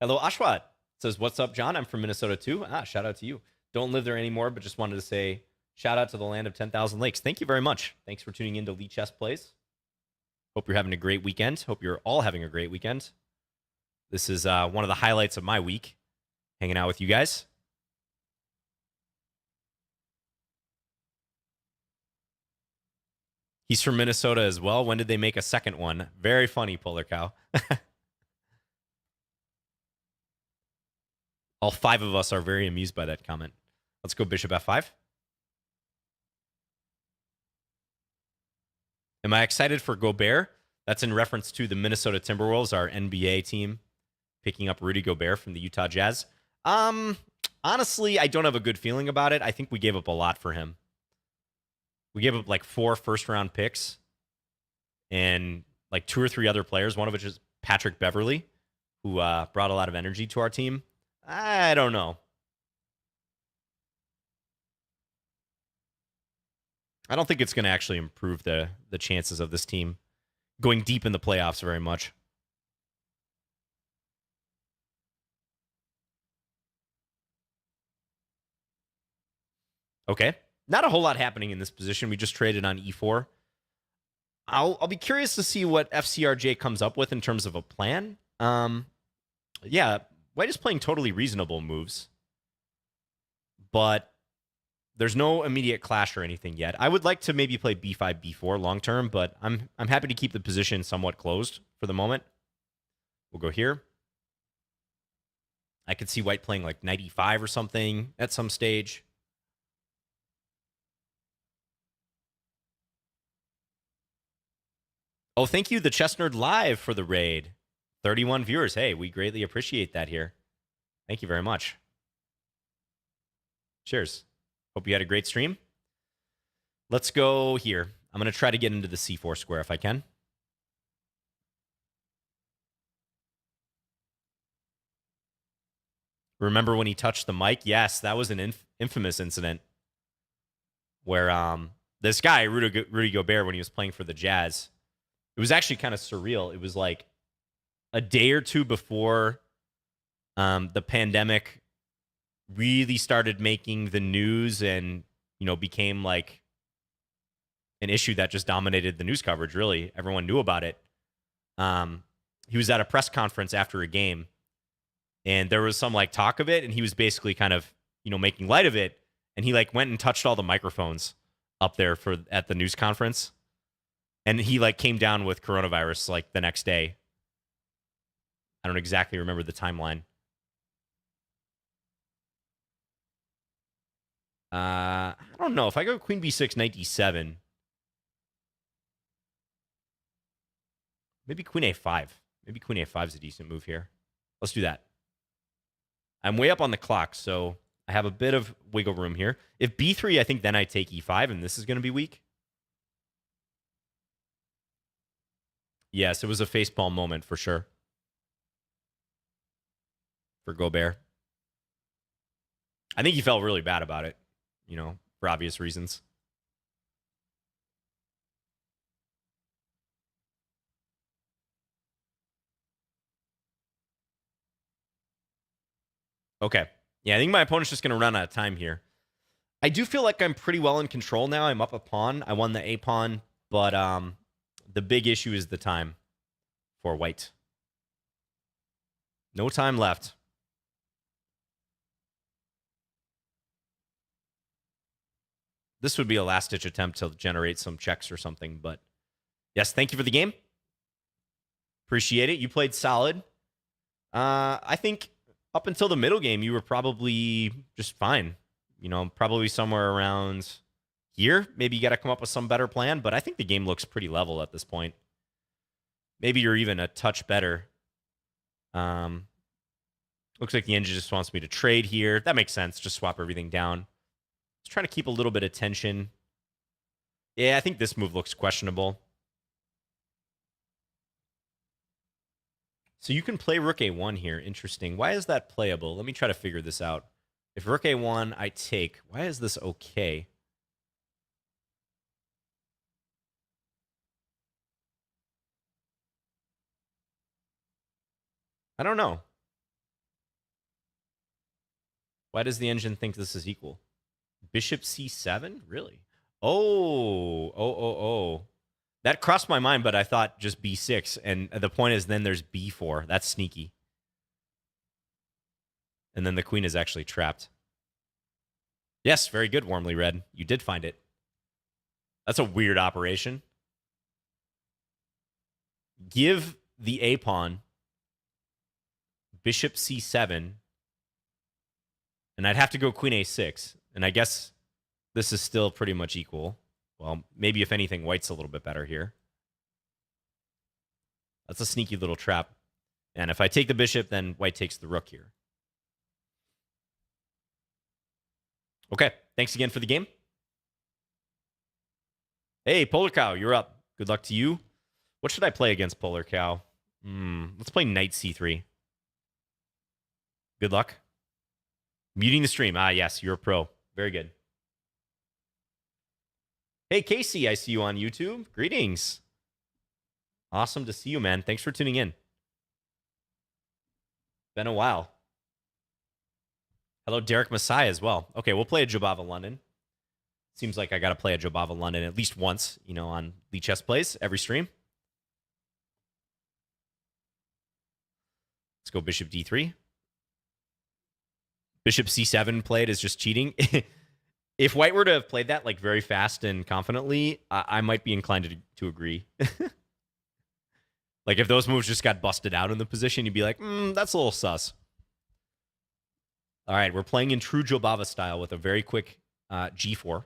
Hello, Ashwat. Says, what's up, John? I'm from Minnesota, too. Shout out to you. Don't live there anymore, but just wanted to say shout out to the land of 10,000 lakes. Thank you very much. Thanks for tuning in to Lichess Plays. Hope you're having a great weekend. Hope you're all having a great weekend. This is one of the highlights of my week, hanging out with you guys. He's from Minnesota as well. When did they make a second one? Very funny, Polar Cow. All 5 of us are very amused by that comment. Let's go bishop f5. Am I excited for Gobert? That's in reference to the Minnesota Timberwolves, our NBA team, picking up Rudy Gobert from the Utah Jazz. Honestly, I don't have a good feeling about it. I think we gave up a lot for him. We gave up like 4 first-round picks and like 2 or 3 other players, one of which is Patrick Beverley, who brought a lot of energy to our team. I don't know. I don't think it's going to actually improve the chances of this team going deep in the playoffs very much. Okay. Not a whole lot happening in this position. We just traded on e4. I'll be curious to see what FCRJ comes up with in terms of a plan. Yeah, White is playing totally reasonable moves, but there's no immediate clash or anything yet. I would like to maybe play b5, b4 long term, but I'm happy to keep the position somewhat closed for the moment. We'll go here. I could see White playing like knight e5 or something at some stage. Oh, thank you, the Chess Nerd Live, for the raid. 31 viewers. Hey, we greatly appreciate that here. Thank you very much. Cheers. Hope you had a great stream. Let's go here. I'm going to try to get into the c4 square if I can. Remember when he touched the mic? Yes, that was an infamous incident where this guy, Rudy Gobert, when he was playing for the Jazz, It was actually kind of surreal. It was like a day or two before the pandemic really started making the news and, became like an issue that just dominated the news coverage, really. Everyone knew about it. He was at a press conference after a game, and there was some like talk of it, and he was basically kind of, making light of it, and he like went and touched all the microphones up there at the news conference, and he like came down with coronavirus like the next day. I don't exactly remember the timeline. I don't know. If I go queen b6, knight d7, maybe queen a5. Maybe queen a5 is a decent move here. Let's do that. I'm way up on the clock, so I have a bit of wiggle room here. If b3, I think then I take e5, and this is going to be weak. Yes, it was a facepalm moment for sure. For Gobert. I think he felt really bad about it, for obvious reasons. Okay. Yeah, I think my opponent's just going to run out of time here. I do feel like I'm pretty well in control now. I'm up a pawn. I won the a pawn, but the big issue is the time for white. No time left. This would be a last-ditch attempt to generate some checks or something, but yes, thank you for the game. Appreciate it. You played solid. I think up until the middle game, you were probably just fine. Probably somewhere around here. Maybe you got to come up with some better plan, but I think the game looks pretty level at this point. Maybe you're even a touch better. Looks like the engine just wants me to trade here. That makes sense. Just swap everything down. Just trying to keep a little bit of tension. Yeah, I think this move looks questionable. So you can play rook a1 here. Interesting. Why is that playable? Let me try to figure this out. If rook a1, I take. Why is this okay? I don't know. Why does the engine think this is equal? Bishop c7? Really? Oh. That crossed my mind, but I thought just b6. And the point is then there's b4. That's sneaky. And then the queen is actually trapped. Yes, very good, Warmly Red. You did find it. That's a weird operation. Give the a-pawn bishop c7, and I'd have to go queen a6. And I guess this is still pretty much equal. Well, maybe if anything, white's a little bit better here. That's a sneaky little trap. And if I take the bishop, then white takes the rook here. Okay, thanks again for the game. Hey, Polar Cow, you're up. Good luck to you. What should I play against Polar Cow? Let's play knight c3. Good luck. Muting the stream. Ah, yes, you're a pro. Very good. Hey, Casey, I see you on YouTube. Greetings. Awesome to see you, man. Thanks for tuning in. Been a while. Hello, Derek Messiah as well. Okay, we'll play a Jobava London. Seems like I got to play a Jobava London at least once, on Lichess Plays every stream. Let's go bishop d3. Bishop c7 played is just cheating. If white were to have played that like very fast and confidently, I might be inclined to agree. Like if those moves just got busted out in the position, you'd be like, that's a little sus. All right, we're playing in true Jobava style with a very quick g4.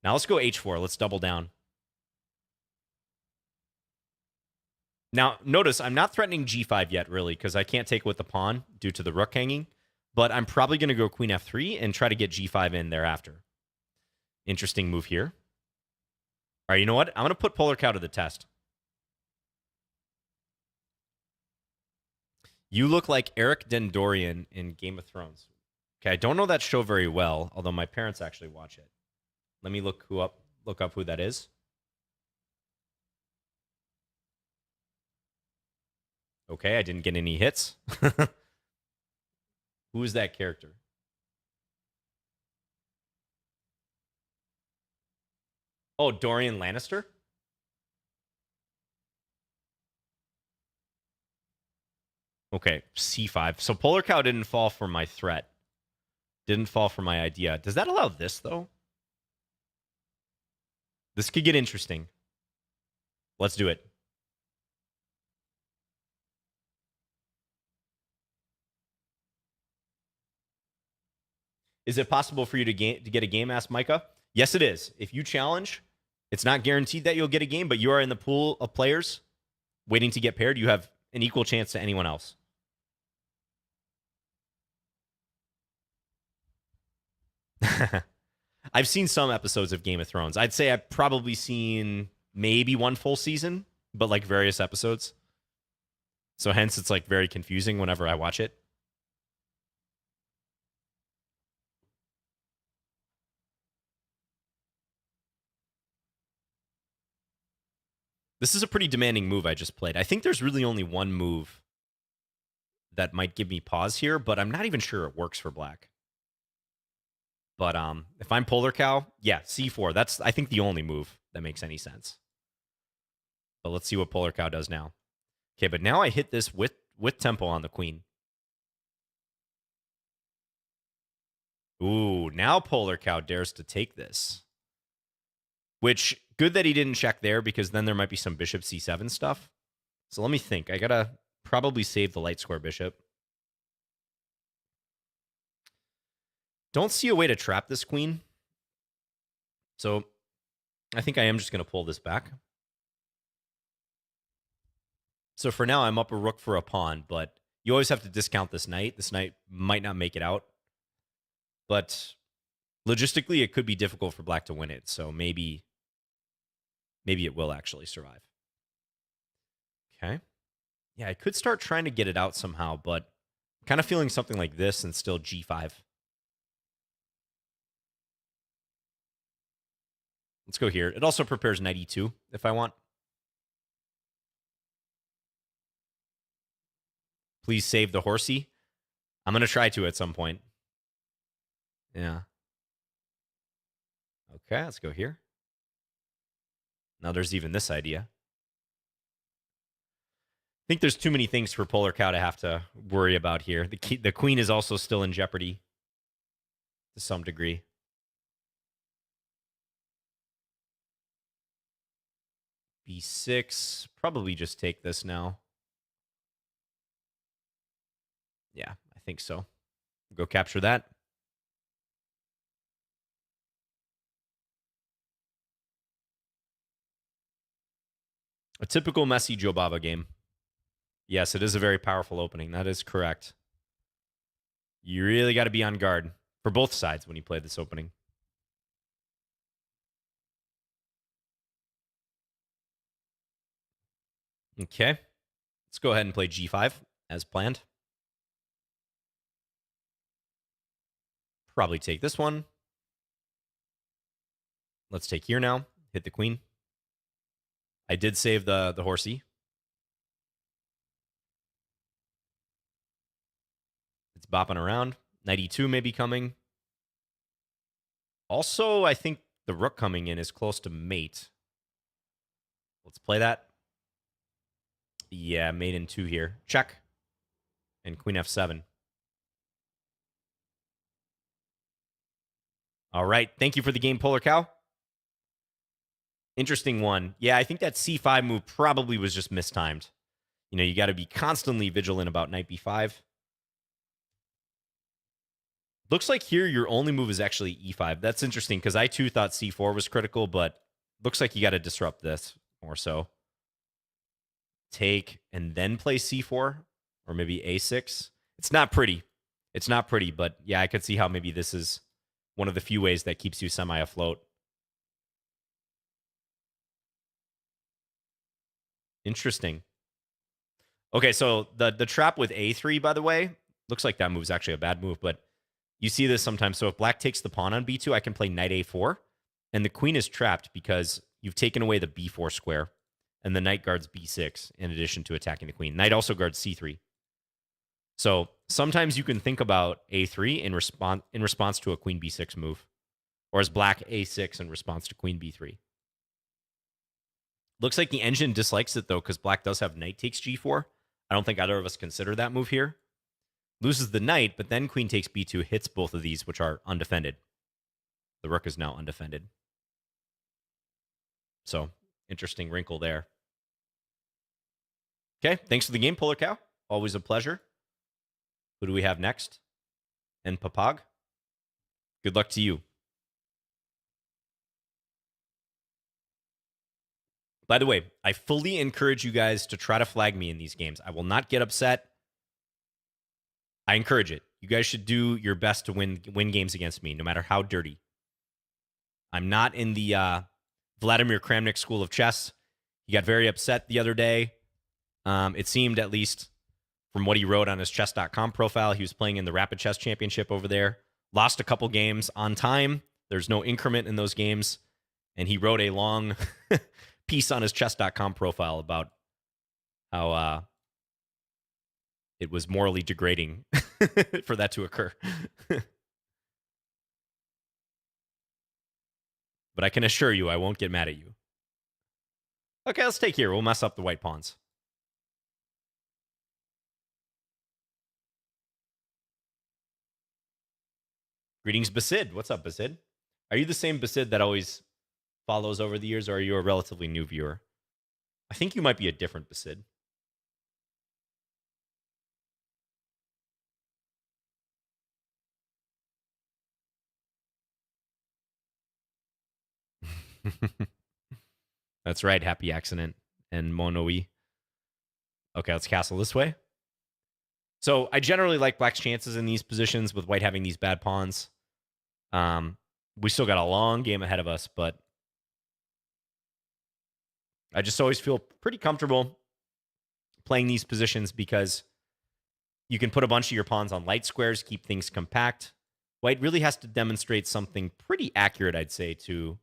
Now let's go h4. Let's double down. Now, notice I'm not threatening g5 yet, really, because I can't take with the pawn due to the rook hanging. But I'm probably going to go queen f3 and try to get g5 in thereafter. Interesting move here. All right, you know what? I'm going to put Polar Cow to the test. You look like Eric Dendorian in Game of Thrones. Okay, I don't know that show very well, although my parents actually watch it. Let me look up who that is. Okay, I didn't get any hits. Who is that character? Oh, Dorian Lannister? Okay, C5. So Polar Cow didn't fall for my threat. Didn't fall for my idea. Does that allow this, though? This could get interesting. Let's do it. Is it possible for you to get a game, asked Micah? Yes, it is. If you challenge, it's not guaranteed that you'll get a game, but you are in the pool of players waiting to get paired. You have an equal chance to anyone else. I've seen some episodes of Game of Thrones. I'd say I've probably seen maybe one full season, but like various episodes. So hence it's like very confusing whenever I watch it. This is a pretty demanding move I just played. I think there's really only one move that might give me pause here, but I'm not even sure it works for black. But if I'm Polar Cow, yeah, C4. That's, I think, the only move that makes any sense. But let's see what Polar Cow does now. Okay, but now I hit this with tempo on the queen. Ooh, now Polar Cow dares to take this. Which, good that he didn't check there, because then there might be some bishop c7 stuff. So let me think. I gotta probably save the light square bishop. Don't see a way to trap this queen. So I think I am just going to pull this back. So for now, I'm up a rook for a pawn, but you always have to discount this knight. This knight might not make it out. But logistically, it could be difficult for black to win it. So maybe it will actually survive. Okay. Yeah, I could start trying to get it out somehow, but I'm kind of feeling something like this and still g5. Let's go here. It also prepares knight e2 if I want. Please save the horsey. I'm going to try to at some point. Yeah. Okay, let's go here. Now there's even this idea. I think there's too many things for Polar Cow to have to worry about here. The queen is also still in jeopardy to some degree. B6. Probably just take this now. Yeah, I think so. Go capture that. A typical messy Jobava game. Yes, it is a very powerful opening. That is correct. You really got to be on guard for both sides when you play this opening. Okay. Let's go ahead and play g5 as planned. Probably take this one. Let's take here now. Hit the queen. I did save the horsey. It's bopping around. Knight e2 may be coming. Also, I think the rook coming in is close to mate. Let's play that. Yeah, mate in 2 here. Check. And queen f7. All right. Thank you for the game, Polar Cow. Interesting one. Yeah, I think that c5 move probably was just mistimed. You know, you got to be constantly vigilant about knight b5. Looks like here your only move is actually e5. That's interesting because I too thought c4 was critical, but looks like you got to disrupt this more so. Take and then play c4 or maybe a6. It's not pretty. It's not pretty, but yeah, I could see how maybe this is one of the few ways that keeps you semi afloat. Interesting. Okay, so the trap with a3, by the way, looks like that move's actually a bad move, but you see this sometimes. So if black takes the pawn on b2, I can play knight a4, and the queen is trapped because you've taken away the b4 square. and the knight guards b6 in addition to attacking the queen. Knight also guards c3. So sometimes you can think about a3 in response to a queen b6 move, or as black a6 in response to queen b3. Looks like the engine dislikes it, though, because black does have knight takes g4. I don't think either of us consider that move here. Loses the knight, but then queen takes b2 hits both of these, which are undefended. The rook is now undefended. So, interesting wrinkle there. Okay, thanks for the game, Polar Cow. Always a pleasure. Who do we have next? And Papag. Good luck to you. By the way, I fully encourage you guys to try to flag me in these games. I will not get upset. I encourage it. You guys should do your best to win games against me, no matter how dirty. I'm not in the Vladimir Kramnik school of chess. He got very upset the other day. It seemed, at least from what he wrote on his chess.com profile, he was playing in the Rapid Chess Championship over there. Lost a couple games on time. There's no increment in those games. And he wrote a long piece on his chess.com profile about how it was morally degrading for that to occur. But I can assure you I won't get mad at you. Okay, let's take here. We'll mess up the white pawns. Greetings, Basid. What's up, Basid? Are you the same Basid that always follows over the years, or are you a relatively new viewer? I think you might be a different Basid. That's right, Happy Accident and Monoi. Okay, let's castle this way. So I generally like black's chances in these positions with white having these bad pawns. We still got a long game ahead of us, but I just always feel pretty comfortable playing these positions because you can put a bunch of your pawns on light squares, keep things compact. White really has to demonstrate something pretty accurate, I'd say, to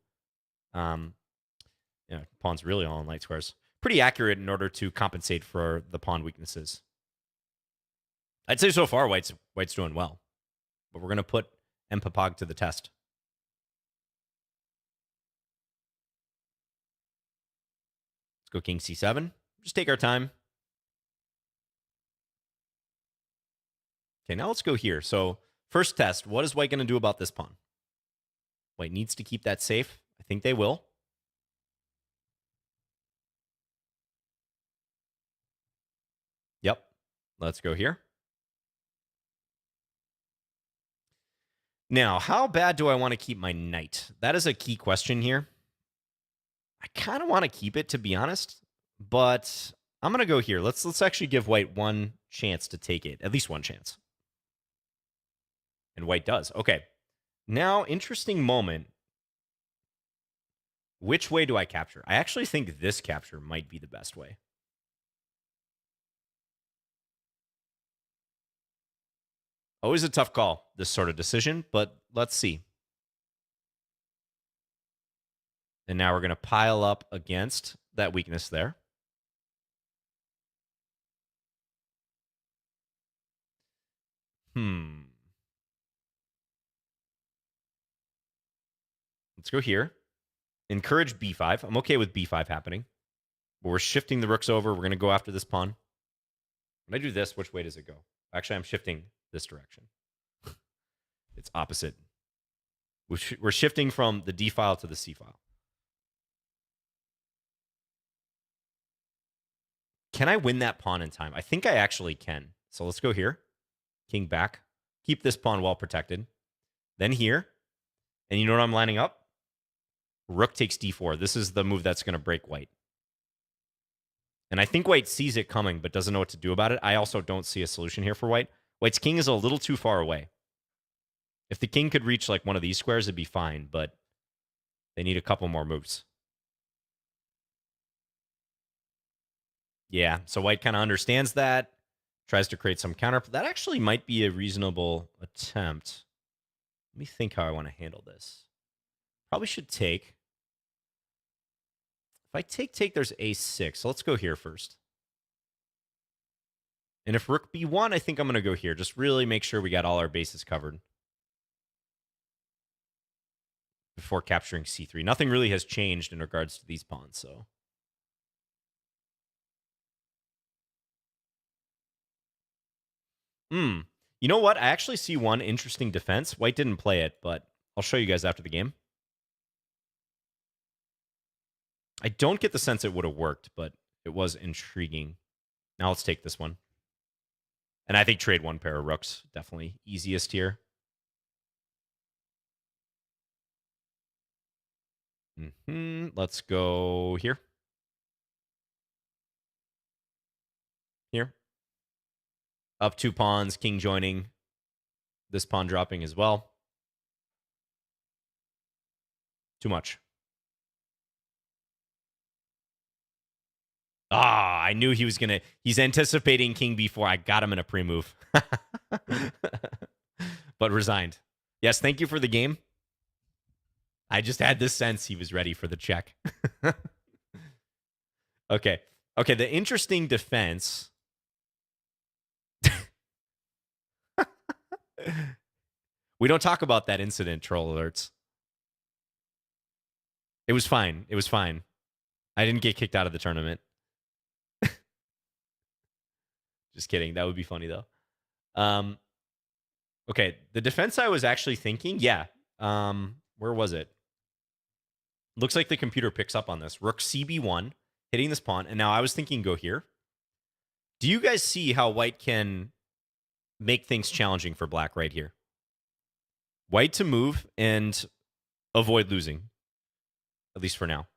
pawns really all on light squares. Pretty accurate in order to compensate for the pawn weaknesses. I'd say so far white's doing well, but we're going to put Mpapag to the test. Let's go king c7. Just take our time. Okay, now let's go here. So first test, what is white going to do about this pawn? White needs to keep that safe. I think they will. Yep. Let's go here. Now, how bad do I want to keep my knight? That is a key question here. I kind of want to keep it, to be honest, but I'm going to go here. Let's actually give white one chance to take it, at least one chance. And white does. Okay. Now, interesting moment. Which way do I capture? I actually think this capture might be the best way. Always a tough call, this sort of decision, but let's see. And now we're going to pile up against that weakness there. Let's go here. Encourage b5. I'm okay with b5 happening. But we're shifting the rooks over. We're going to go after this pawn. When I do this, which way does it go? Actually, I'm shifting this direction. It's opposite. We're shifting from the d file to the c file. Can I win that pawn in time? I think I actually can. So let's go here. King back. Keep this pawn well protected. Then here. And you know what I'm lining up? Rook takes d4. This is the move that's going to break white. And I think white sees it coming, but doesn't know what to do about it. I also don't see a solution here for white. White's king is a little too far away. If the king could reach like one of these squares, it'd be fine, but they need a couple more moves. Yeah, so white kind of understands that, tries to create some counter. That actually might be a reasonable attempt. Let me think how I want to handle this. Probably should take. If I take, there's a6. So let's go here first. And if rook b1, I think I'm going to go here. Just really make sure we got all our bases covered before capturing c3. Nothing really has changed in regards to these pawns, so. You know what? I actually see one interesting defense. White didn't play it, but I'll show you guys after the game. I don't get the sense it would have worked, but it was intriguing. Now let's take this one. And I think trade one pair of rooks. Definitely easiest here. Let's go here. Here. Up 2 pawns, king joining. This pawn dropping as well. Too much. I knew he was going to. He's anticipating king b4. I got him in a pre-move. But resigned. Yes, thank you for the game. I just had this sense he was ready for the check. Okay. Okay, the interesting defense. We don't talk about that incident, troll alerts. It was fine. It was fine. I didn't get kicked out of the tournament. Just kidding. That would be funny, though. Okay, the defense I was actually thinking, yeah. Where was it? Looks like the computer picks up on this. Rook cb1, hitting this pawn. And now I was thinking go here. Do you guys see how white can make things challenging for black right here? White to move and avoid losing, at least for now.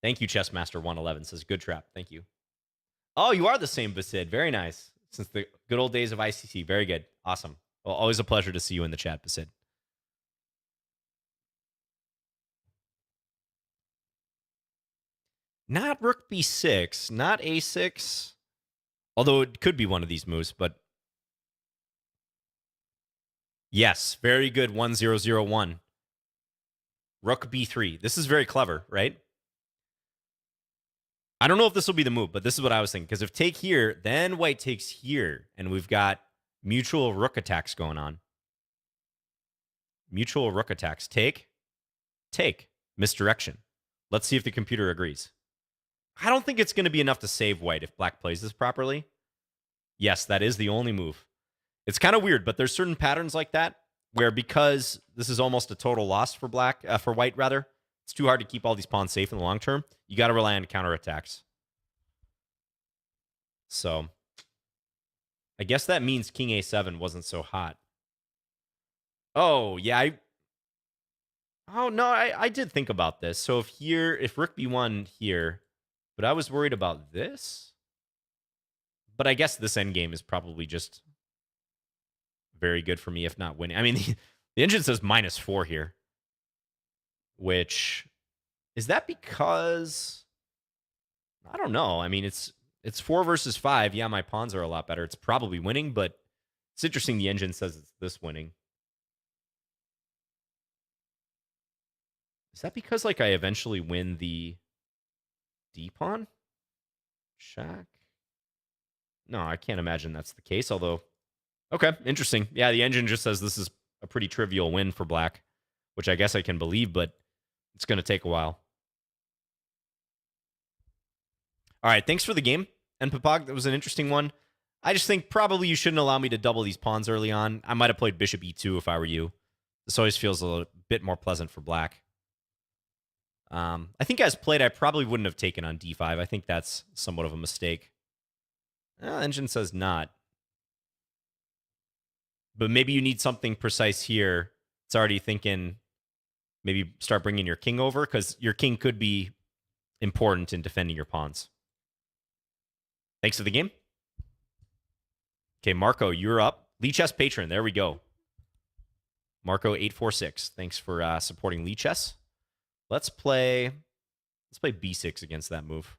Thank you, Chessmaster111 says, good trap. Thank you. Oh, you are the same Basid. Very nice. Since the good old days of ICC. Very good. Awesome. Well, always a pleasure to see you in the chat, Basid. Not rook b6, not a6. Although it could be one of these moves, but yes, very good. 1001. Rook b3. This is very clever, right? I don't know if this will be the move, but this is what I was thinking. Because if take here, then white takes here, and we've got mutual rook attacks going on. Mutual rook attacks. Take. Misdirection. Let's see if the computer agrees. I don't think it's going to be enough to save white if black plays this properly. Yes, that is the only move. It's kind of weird, but there's certain patterns like that where because this is almost a total loss for black, for white rather, it's too hard to keep all these pawns safe in the long term. You got to rely on counterattacks. So I guess that means king a7 wasn't so hot. Oh, yeah. I did think about this. So if rook b1 here, but I was worried about this. But I guess this endgame is probably just very good for me, if not winning. I mean, the engine says -4 here. Which, is that because... I don't know. I mean, it's 4 versus 5. Yeah, my pawns are a lot better. It's probably winning, but it's interesting the engine says it's this winning. Is that because, like, I eventually win the d-pawn? Shack? No, I can't imagine that's the case, although... Okay, interesting. Yeah, the engine just says this is a pretty trivial win for black, which I guess I can believe, but it's going to take a while. All right, thanks for the game. And Papag, that was an interesting one. I just think probably you shouldn't allow me to double these pawns early on. I might have played bishop e2 if I were you. This always feels a little bit more pleasant for black. I think as played, I probably wouldn't have taken on d5. I think that's somewhat of a mistake. Engine says not. But maybe you need something precise here. It's already thinking maybe start bringing your king over, because your king could be important in defending your pawns. Thanks for the game. Okay, Marco, you're up. Lichess patron, there we go. Marco846, thanks for supporting Lichess. Let's play b6 against that move.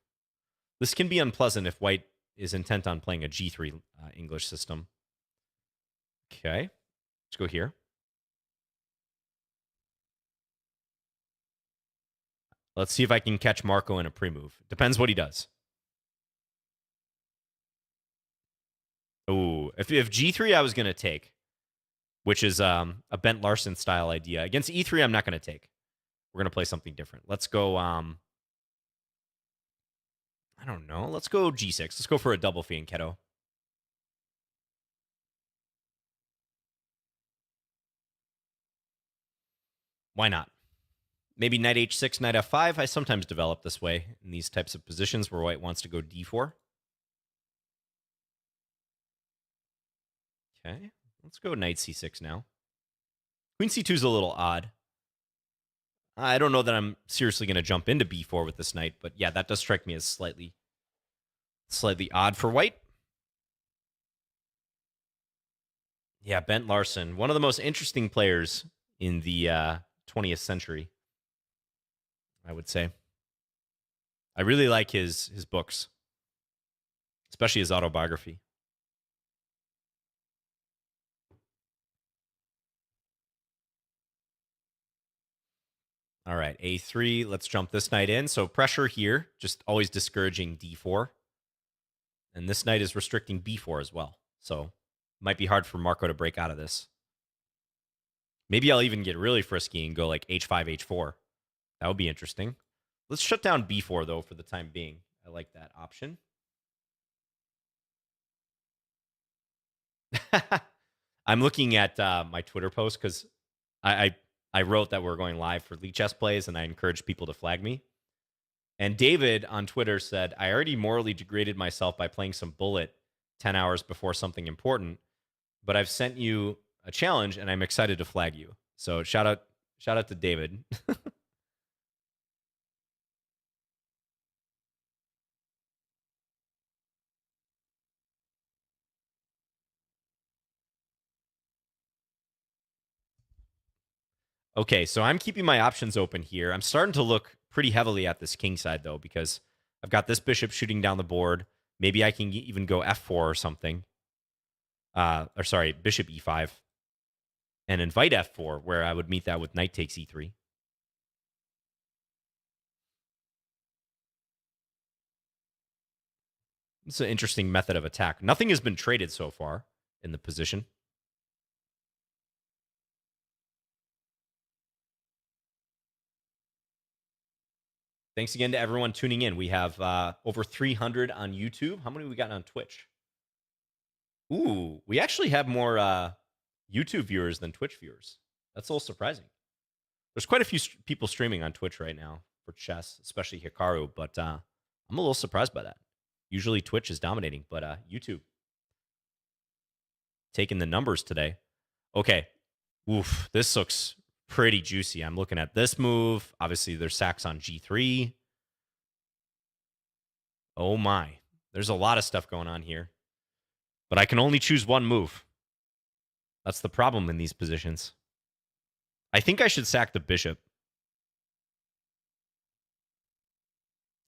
This can be unpleasant if white is intent on playing a g3 English system. Okay. Let's go here. Let's see if I can catch Marco in a pre-move. Depends what he does. Oh, if G3 I was going to take, which is a Bent Larson style idea. Against E3, I'm not going to take. We're going to play something different. Let's go, I don't know. Let's go G6. Let's go for a double fianchetto. Why not? Maybe knight H6, knight F5. I sometimes develop this way in these types of positions where white wants to go D4. Okay, let's go knight C6 now. Queen C2 is a little odd. I don't know that I'm seriously going to jump into B4 with this knight, but yeah, that does strike me as slightly odd for white. Yeah, Bent Larson, one of the most interesting players in the 20th century, I would say. I really like his books, especially his autobiography. All right, A3. Let's jump this knight in. So pressure here, just always discouraging D4. And this knight is restricting B4 as well. So it might be hard for Marco to break out of this. Maybe I'll even get really frisky and go like H5, H4. That would be interesting. Let's shut down B4, though, for the time being. I like that option. I'm looking at my Twitter post because I wrote that we're going live for Lichess plays, and I encouraged people to flag me. And David on Twitter said, I already morally degraded myself by playing some bullet 10 hours before something important, but I've sent you a challenge, and I'm excited to flag you. So shout out to David. Okay, so I'm keeping my options open here. I'm starting to look pretty heavily at this king side, though, because I've got this bishop shooting down the board. Maybe I can even go F4 or something. Or sorry, bishop E5. And invite F4, where I would meet that with knight takes E3. It's an interesting method of attack. Nothing has been traded so far in the position. Thanks again to everyone tuning in. We have over 300 on YouTube. How many we got on Twitch? Ooh, we actually have more YouTube viewers than Twitch viewers. That's a little surprising. There's quite a few people streaming on Twitch right now for chess, especially Hikaru, but I'm a little surprised by that. Usually Twitch is dominating, but YouTube taking the numbers today. Okay. Oof, this looks pretty juicy. I'm looking at this move. Obviously, there's sacks on G3. Oh my. There's a lot of stuff going on here. But I can only choose one move. That's the problem in these positions. I think I should sack the bishop.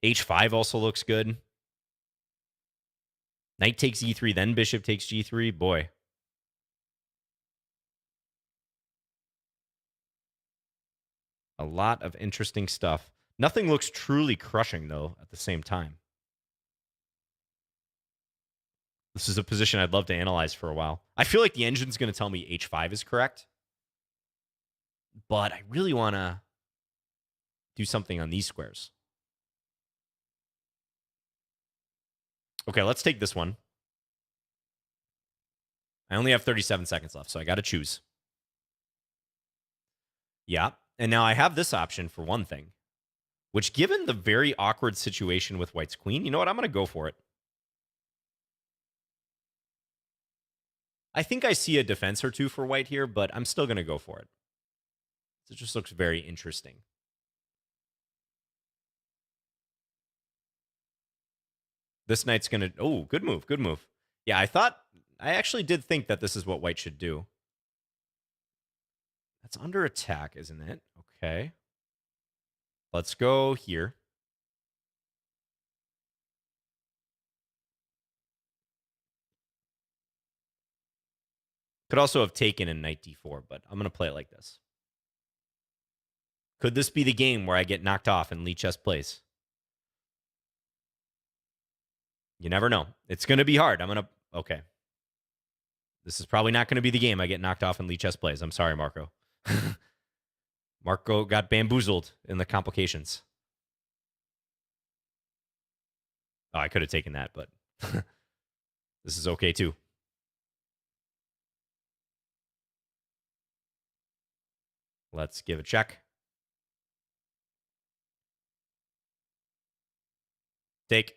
H5 also looks good. Knight takes E3, then bishop takes G3. Boy. A lot of interesting stuff. Nothing looks truly crushing, though, at the same time. This is a position I'd love to analyze for a while. I feel like the engine's going to tell me H5 is correct. But I really want to do something on these squares. Okay, let's take this one. I only have 37 seconds left, so I got to choose. Yeah, and now I have this option for one thing, which given the very awkward situation with white's queen, you know what? I'm going to go for it. I think I see a defense or two for white here, but I'm still going to go for it. It just looks very interesting. This knight's going to... Oh, good move, good move. Yeah, I actually did think that this is what white should do. That's under attack, isn't it? Okay. Let's go here. Could also have taken in knight d4, but I'm going to play it like this. Could this be the game where I get knocked off and Lichess plays? You never know. It's going to be hard. Okay. This is probably not going to be the game I get knocked off and Lichess plays. I'm sorry, Marco. Marco got bamboozled in the complications. Oh, I could have taken that, but this is okay too. Let's give a check. Take.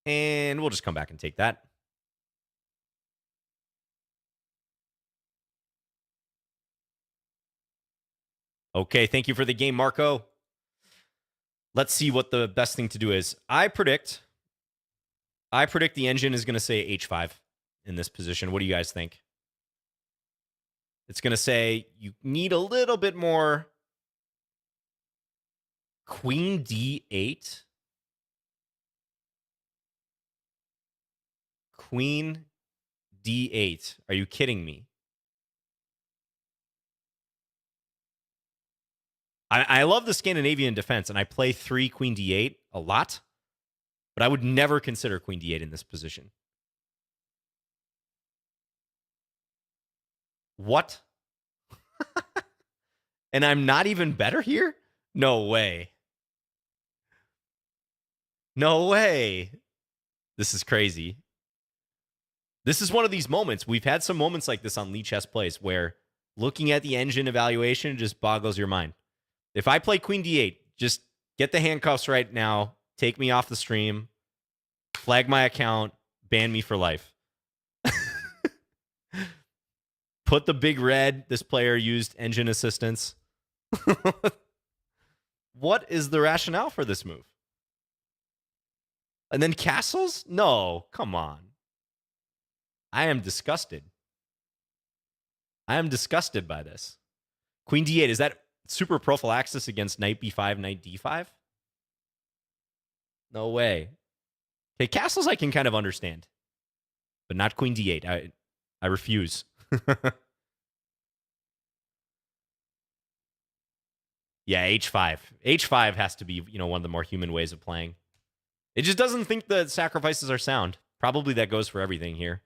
And we'll just come back and take that. Okay, thank you for the game, Marco. Let's see what the best thing to do is. I predict the engine is going to say h5 in this position. What do you guys think? It's going to say you need a little bit more. Queen d8. Queen d8. Are you kidding me? I love the Scandinavian defense, and I play 3 queen d8 a lot, but I would never consider queen d8 in this position. What? And I'm not even better here? No way. No way. This is crazy. This is one of these moments. We've had some moments like this on Lichess Plays where looking at the engine evaluation just boggles your mind. If I play queen d8, just get the handcuffs right now, take me off the stream, flag my account, ban me for life. Put the big red, this player used engine assistance. What is the rationale for this move? And then castles? No, come on. I am disgusted. I am disgusted by this. Queen d8, is that super prophylaxis against knight b5, knight d5? No way. Okay, castles I can kind of understand, but not queen d8. I refuse. Yeah, h5. h5 has to be, one of the more human ways of playing. It just doesn't think the sacrifices are sound. Probably that goes for everything here.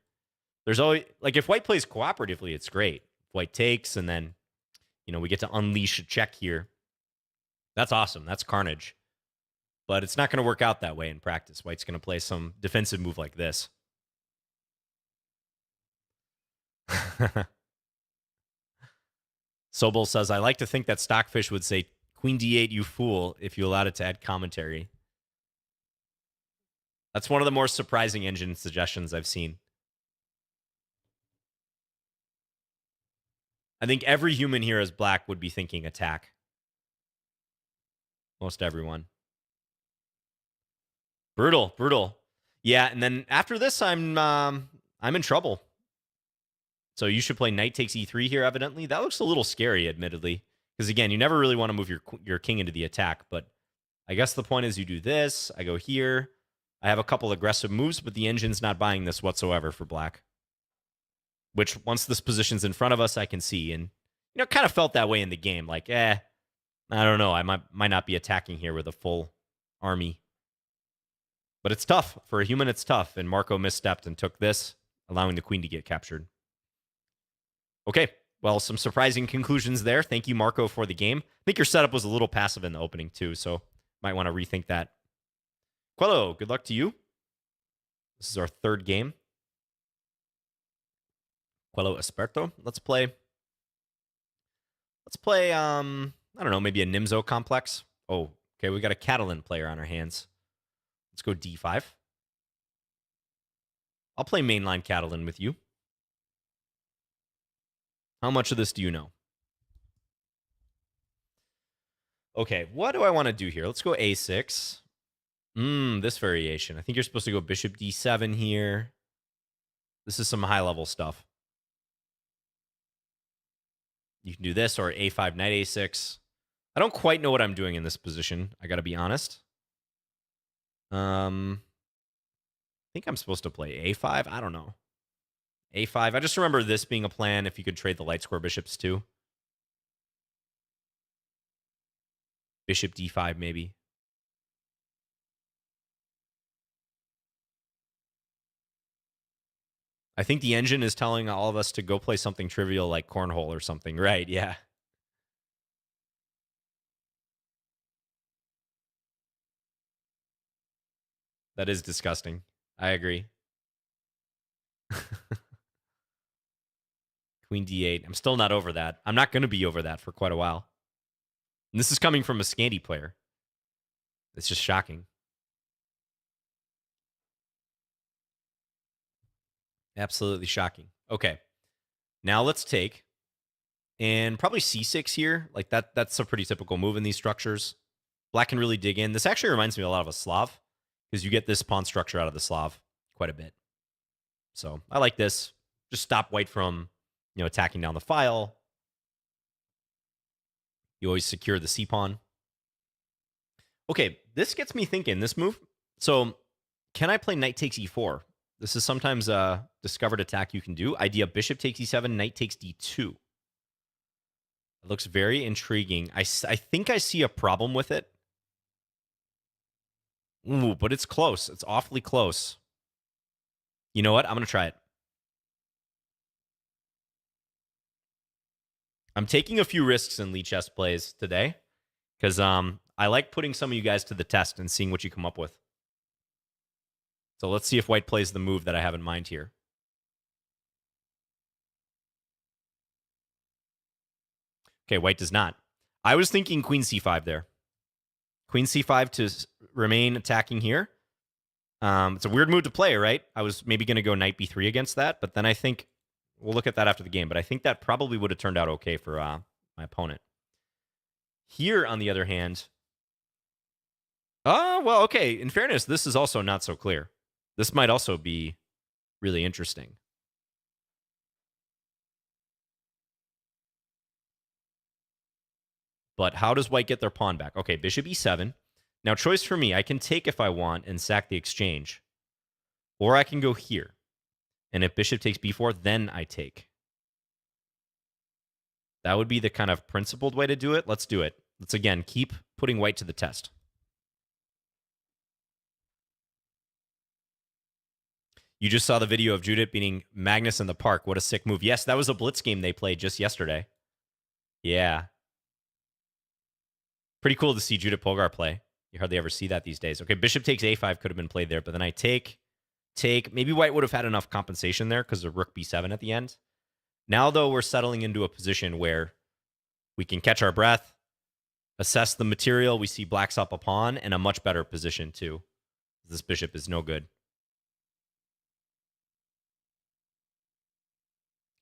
There's always, like, if white plays cooperatively, it's great. If white takes, and then, we get to unleash a check here. That's awesome. That's carnage. But it's not going to work out that way in practice. White's going to play some defensive move like this. Sobel says, I like to think that Stockfish would say, Queen d8, you fool, if you allowed it to add commentary. That's one of the more surprising engine suggestions I've seen. I think every human here as black would be thinking attack. Most everyone. Brutal, brutal. Yeah, and then after this, I'm in trouble. So you should play knight takes e3 here, evidently. That looks a little scary, admittedly. Because, again, you never really want to move your king into the attack. But I guess the point is you do this. I go here. I have a couple aggressive moves, but the engine's not buying this whatsoever for black. Which, once this position's in front of us, I can see. And, kind of felt that way in the game. Like, I don't know. I might not be attacking here with a full army. But it's tough. For a human, it's tough. And Marco misstepped and took this, allowing the queen to get captured. Okay, well, some surprising conclusions there. Thank you, Marco, for the game. I think your setup was a little passive in the opening, too, so might want to rethink that. Quello, good luck to you. This is our third game. Quello Esperto. Let's play, I don't know, maybe a Nimzo complex. Oh, okay, we got a Catalan player on our hands. Let's go d5. I'll play mainline Catalan with you. How much of this do you know? Okay, what do I want to do here? Let's go a6. This variation. I think you're supposed to go bishop d7 here. This is some high-level stuff. You can do this or a5, knight a6. I don't quite know what I'm doing in this position. I got to be honest. I think I'm supposed to play a5. I don't know. a5. I just remember this being a plan if you could trade the light square bishops too. Bishop d5 maybe. I think the engine is telling all of us to go play something trivial like cornhole or something. Right, yeah. That is disgusting. I agree. Queen d8. I'm still not over that. I'm not going to be over that for quite a while. And this is coming from a Scandi player. It's just shocking. Absolutely shocking. Okay. Now let's take and probably c6 here. Like that's a pretty typical move in these structures. Black can really dig in. This actually reminds me a lot of a Slav because you get this pawn structure out of the Slav quite a bit. So I like this. Just stop white from, attacking down the file. You always secure the c-pawn. Okay, this gets me thinking, this move. So can I play knight takes e4? This is sometimes a discovered attack you can do. Idea bishop takes e7, knight takes d2. It looks very intriguing. I think I see a problem with it. Ooh, but it's close. It's awfully close. You know what? I'm going to try it. I'm taking a few risks in Lichess plays today because I like putting some of you guys to the test and seeing what you come up with. So let's see if white plays the move that I have in mind here. Okay, white does not. I was thinking queen c5 there. Queen c5 to remain attacking here. It's a weird move to play, right? I was maybe going to go knight b3 against that, but then I think we'll look at that after the game. But I think that probably would have turned out okay for my opponent. Here, on the other hand, well, okay. In fairness, this is also not so clear. This might also be really interesting. But how does white get their pawn back? Okay, bishop e7. Now, choice for me. I can take if I want and sack the exchange. Or I can go here. And if bishop takes b4, then I take. That would be the kind of principled way to do it. Let's do it. Let's, again, keep putting white to the test. You just saw the video of Judith beating Magnus in the park. What a sick move. Yes, that was a blitz game they played just yesterday. Yeah. Pretty cool to see Judith Polgar play. You hardly ever see that these days. Okay, bishop takes a5 could have been played there, but then I take. Maybe white would have had enough compensation there because of rook b7 at the end. Now, though, we're settling into a position where we can catch our breath, assess the material. We see black's up a pawn and a much better position, too. This bishop is no good.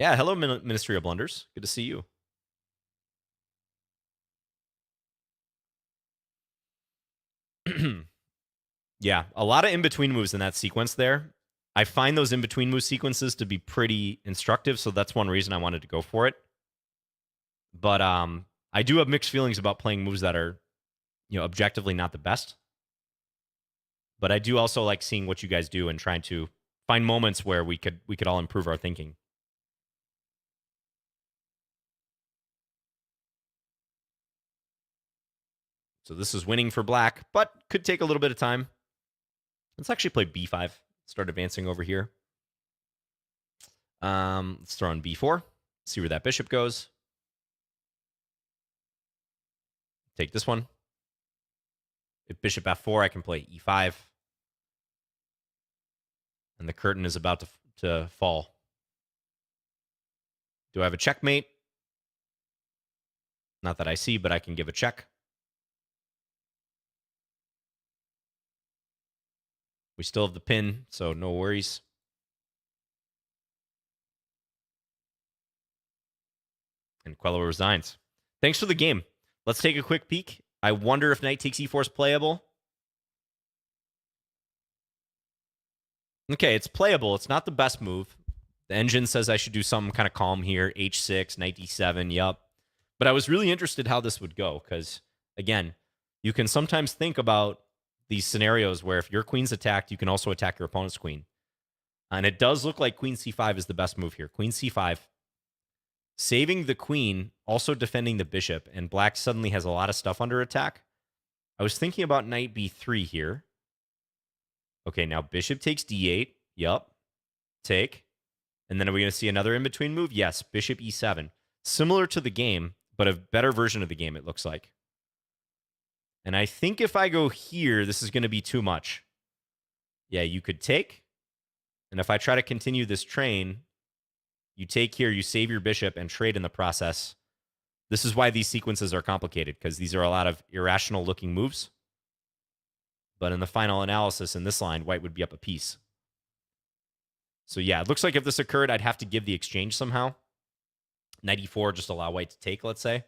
Yeah, hello, Ministry of Blunders. Good to see you. Yeah, a lot of in-between moves in that sequence there. I find those in-between move sequences to be pretty instructive, so that's one reason I wanted to go for it. But I do have mixed feelings about playing moves that are, objectively not the best. But I do also like seeing what you guys do and trying to find moments where we could all improve our thinking. So this is winning for black, but could take a little bit of time. Let's actually play b5. Start advancing over here. Let's throw in b4. See where that bishop goes. Take this one. If bishop f4, I can play e5. And the curtain is about to fall. Do I have a checkmate? Not that I see, but I can give a check. We still have the pin, so no worries. And Quello resigns. Thanks for the game. Let's take a quick peek. I wonder if knight takes e4 is playable. Okay, it's playable. It's not the best move. The engine says I should do something kind of calm here. h6, knight d7, yup. But I was really interested how this would go because, again, you can sometimes think about these scenarios where if your queen's attacked, you can also attack your opponent's queen. And it does look like queen c5 is the best move here. Queen c5. Saving the queen, also defending the bishop, and black suddenly has a lot of stuff under attack. I was thinking about knight b3 here. Okay, now bishop takes d8. Yup. Take. And then are we going to see another in-between move? Yes, bishop e7. Similar to the game, but a better version of the game, it looks like. And I think if I go here, this is going to be too much. Yeah, you could take. And if I try to continue this train, you take here, you save your bishop, and trade in the process. This is why these sequences are complicated, because these are a lot of irrational-looking moves. But in the final analysis in this line, white would be up a piece. So yeah, it looks like if this occurred, I'd have to give the exchange somehow. Knight e4, just allow white to take, let's say.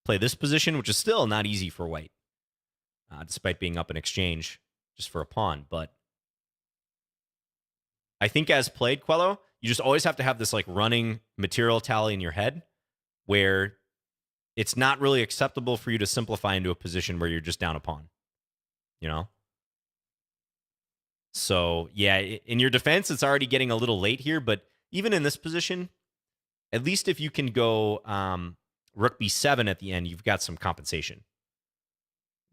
Play this position, which is still not easy for white, despite being up in exchange just for a pawn. But I think as played, Quello, you just always have to have this like running material tally in your head where it's not really acceptable for you to simplify into a position where you're just down a pawn, you know? So, yeah, in your defense, it's already getting a little late here, but even in this position, at least if you can go rook b7 at the end, you've got some compensation.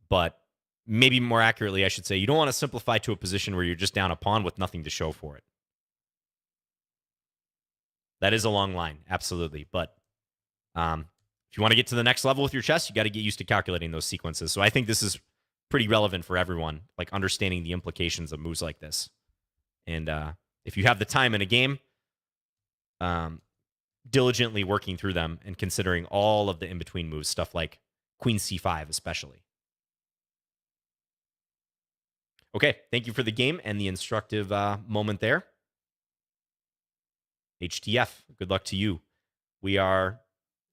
But maybe more accurately, I should say, you don't want to simplify to a position where you're just down a pawn with nothing to show for it. That is a long line, absolutely. But if you want to get to the next level with your chess, you got to get used to calculating those sequences. So I think this is pretty relevant for everyone, like understanding the implications of moves like this. And if you have the time in a game, diligently working through them and considering all of the in-between moves, stuff like queen c5 especially. Okay, thank you for the game and the instructive moment there. HTF, good luck to you. We are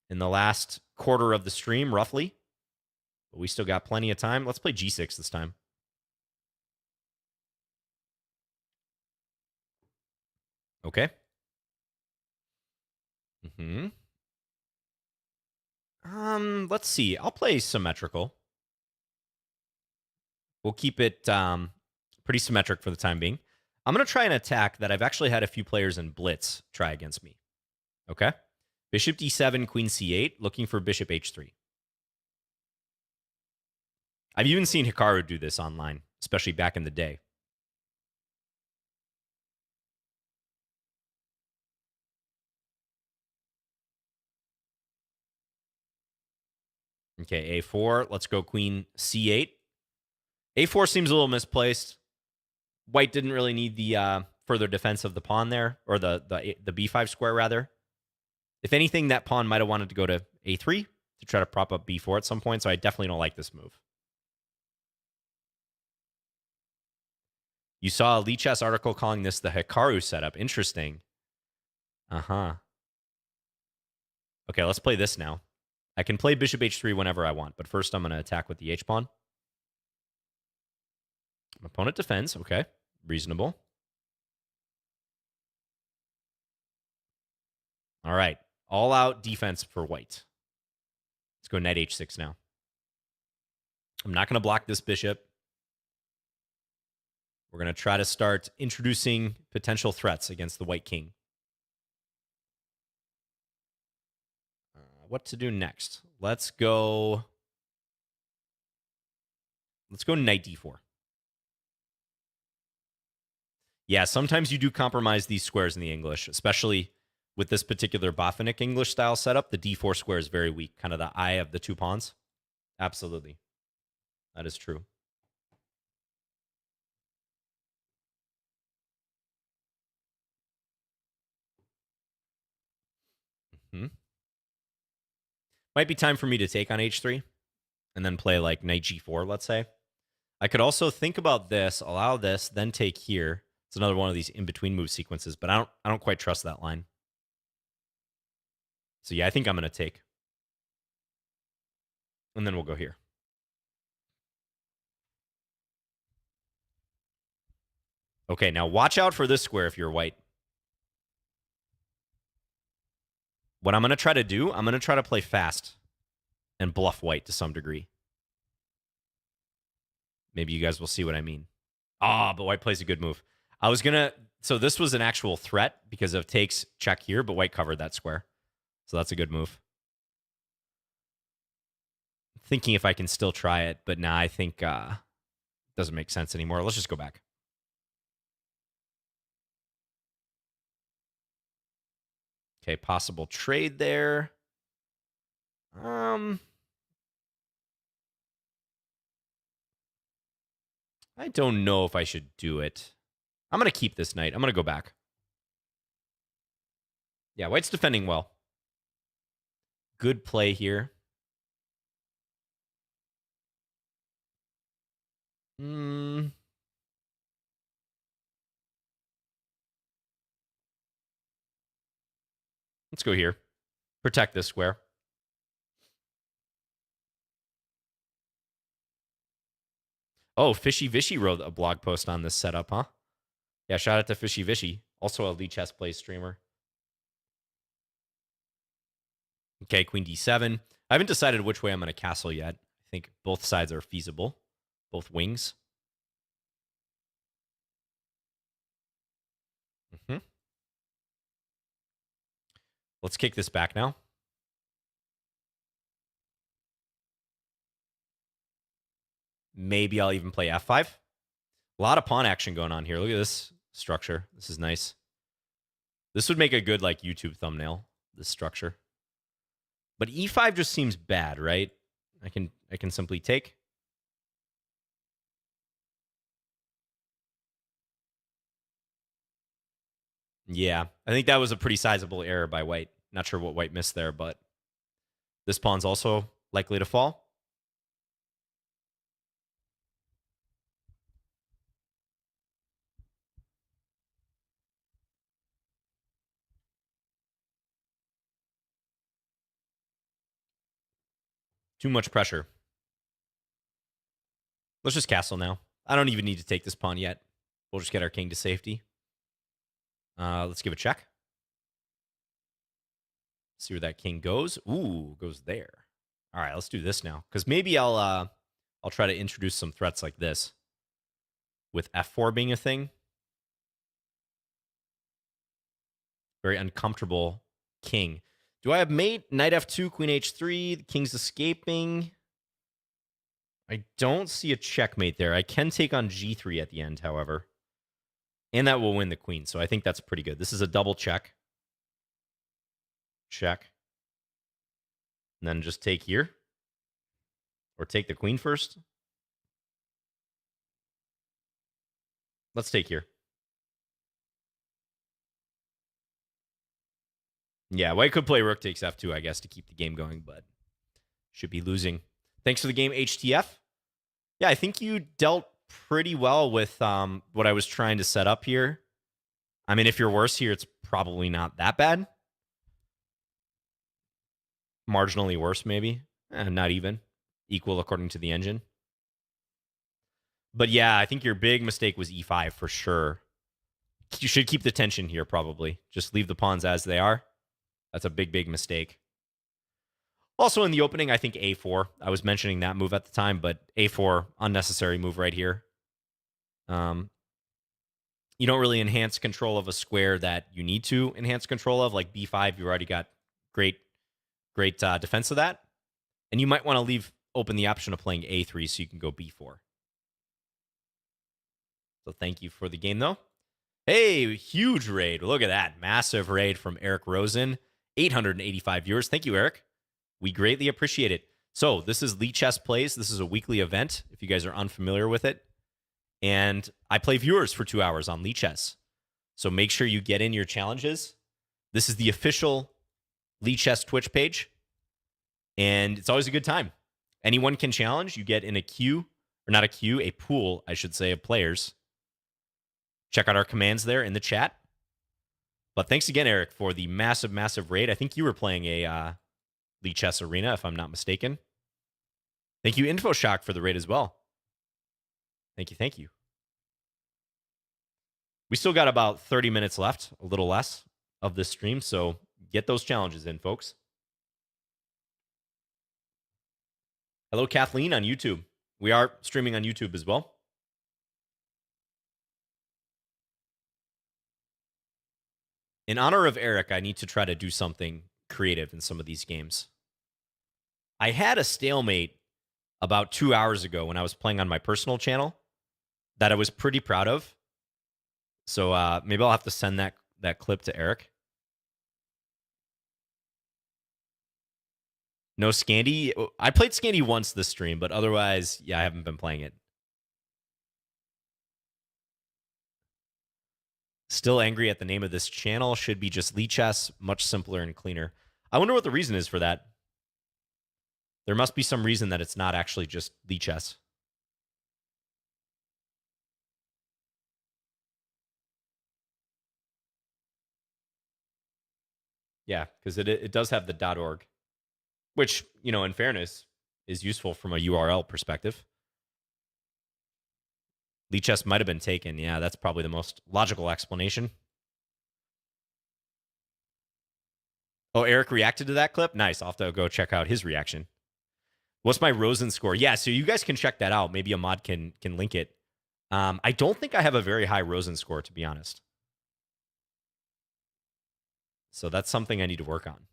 in the last quarter of the stream, roughly. But we still got plenty of time. Let's play g6 this time. Okay. Let's see. I'll play symmetrical. We'll keep it pretty symmetric for the time being. I'm going to try an attack that I've actually had a few players in blitz try against me. Okay? Bishop d7, queen c8, looking for bishop h3. I've even seen Hikaru do this online, especially back in the day. Okay, a4. Let's go queen c8. a4 seems a little misplaced. White didn't really need the further defense of the pawn there, or the b5 square, rather. If anything, that pawn might have wanted to go to a3 to try to prop up b4 at some point, so I definitely don't like this move. You saw a Lichess article calling this the Hikaru setup. Interesting. Uh-huh. Okay, let's play this now. I can play bishop h3 whenever I want, but first I'm going to attack with the h-pawn. My opponent defends. Okay, reasonable. All right, all-out defense for white. Let's go knight h6 now. I'm not going to block this bishop. We're going to try to start introducing potential threats against the white king. What to do next? Let's go knight d4. Yeah, sometimes you do compromise these squares in the English, especially with this particular Boffinic English style setup. The d4 square is very weak, kind of the eye of the two pawns. Absolutely. That is true. Might be time for me to take on h3 and then play like knight g4, let's say. I could also think about this, allow this, then take here. It's another one of these in-between move sequences, but I don't quite trust that line. So yeah, I think I'm going to take. And then we'll go here. Okay, now watch out for this square if you're white. What I'm going to try to do, I'm going to try to play fast and bluff white to some degree. Maybe you guys will see what I mean. Ah, but white plays a good move. I was going to... So this was an actual threat because of takes check here, but white covered that square. So that's a good move. Thinking if I can still try it, but nah, I think it doesn't make sense anymore. Let's just go back. Okay, possible trade there. I don't know if I should do it. I'm going to keep this knight. I'm going to go back. Yeah, white's defending well. Good play here. Let's go here. Protect this square. Oh, Fishy Vishy wrote a blog post on this setup, huh? Yeah, shout out to Fishy Vishy. Also a Lichess Plays streamer. Okay, queen d7. I haven't decided which way I'm going to castle yet. I think both sides are feasible. Both wings. Let's kick this back now. Maybe I'll even play f5. A lot of pawn action going on here. Look at this structure. This is nice. This would make a good like YouTube thumbnail, this structure. But e5 just seems bad, right? I can simply take. Yeah, I think that was a pretty sizable error by white. Not sure what white missed there, but this pawn's also likely to fall. Too much pressure. Let's just castle now. I don't even need to take this pawn yet. We'll just get our king to safety. Let's give a check. See where that king goes. Ooh, goes there. All right, let's do this now. Because maybe I'll try to introduce some threats like this. With f4 being a thing. Very uncomfortable king. Do I have mate? Knight f2, queen h3. The king's escaping. I don't see a checkmate there. I can take on g3 at the end, however. And that will win the queen. So I think that's pretty good. This is a double check. Check. And then just take here. Or take the queen first. Let's take here. Yeah, white could play rook takes f2, I guess, to keep the game going, but should be losing. Thanks for the game, HTF. Yeah, I think you dealt pretty well with what I was trying to set up here. I mean, if you're worse here, it's probably not that bad. Marginally worse, maybe. Not even. Equal according to the engine. But yeah, I think your big mistake was e5 for sure. You should keep the tension here, probably. Just leave the pawns as they are. That's a big, big mistake. Also in the opening, I think a4. I was mentioning that move at the time, but a4, unnecessary move right here. You don't really enhance control of a square that you need to enhance control of. Like b5, you've already got great defense of that. And you might want to leave open the option of playing a3 so you can go b4. So thank you for the game, though. Hey, huge raid. Look at that. Massive raid from Eric Rosen. 885 viewers. Thank you, Eric. We greatly appreciate it. So this is Lichess Plays. This is a weekly event, if you guys are unfamiliar with it. And I play viewers for 2 hours on Lichess. So make sure you get in your challenges. This is the official Lichess Twitch page. And it's always a good time. Anyone can challenge. You get in a queue, or not a queue, a pool, I should say, of players. Check out our commands there in the chat. But thanks again, Eric, for the massive, massive raid. I think you were playing a Lichess Arena, if I'm not mistaken. Thank you, InfoShock, for the raid as well. Thank you, thank you. We still got about 30 minutes left, a little less, of this stream, so get those challenges in, folks. Hello, Kathleen on YouTube. We are streaming on YouTube as well. In honor of Eric, I need to try to do something creative in some of these games. I had a stalemate about 2 hours ago when I was playing on my personal channel that I was pretty proud of. So maybe I'll have to send that clip to Eric. No Scandy. I played Scandy once this stream, but otherwise, yeah, I haven't been playing it. Still angry at the name of this channel. Should be just Lichess, much simpler and cleaner. I wonder what the reason is for that. There must be some reason that it's not actually just Lichess. Yeah, because it does have the .org, which, in fairness, is useful from a URL perspective. Lichess might have been taken. Yeah, that's probably the most logical explanation. Oh, Eric reacted to that clip? Nice. I'll have to go check out his reaction. What's my Rosen score? Yeah, so you guys can check that out. Maybe a mod can link it. I don't think I have a very high Rosen score, to be honest. So that's something I need to work on.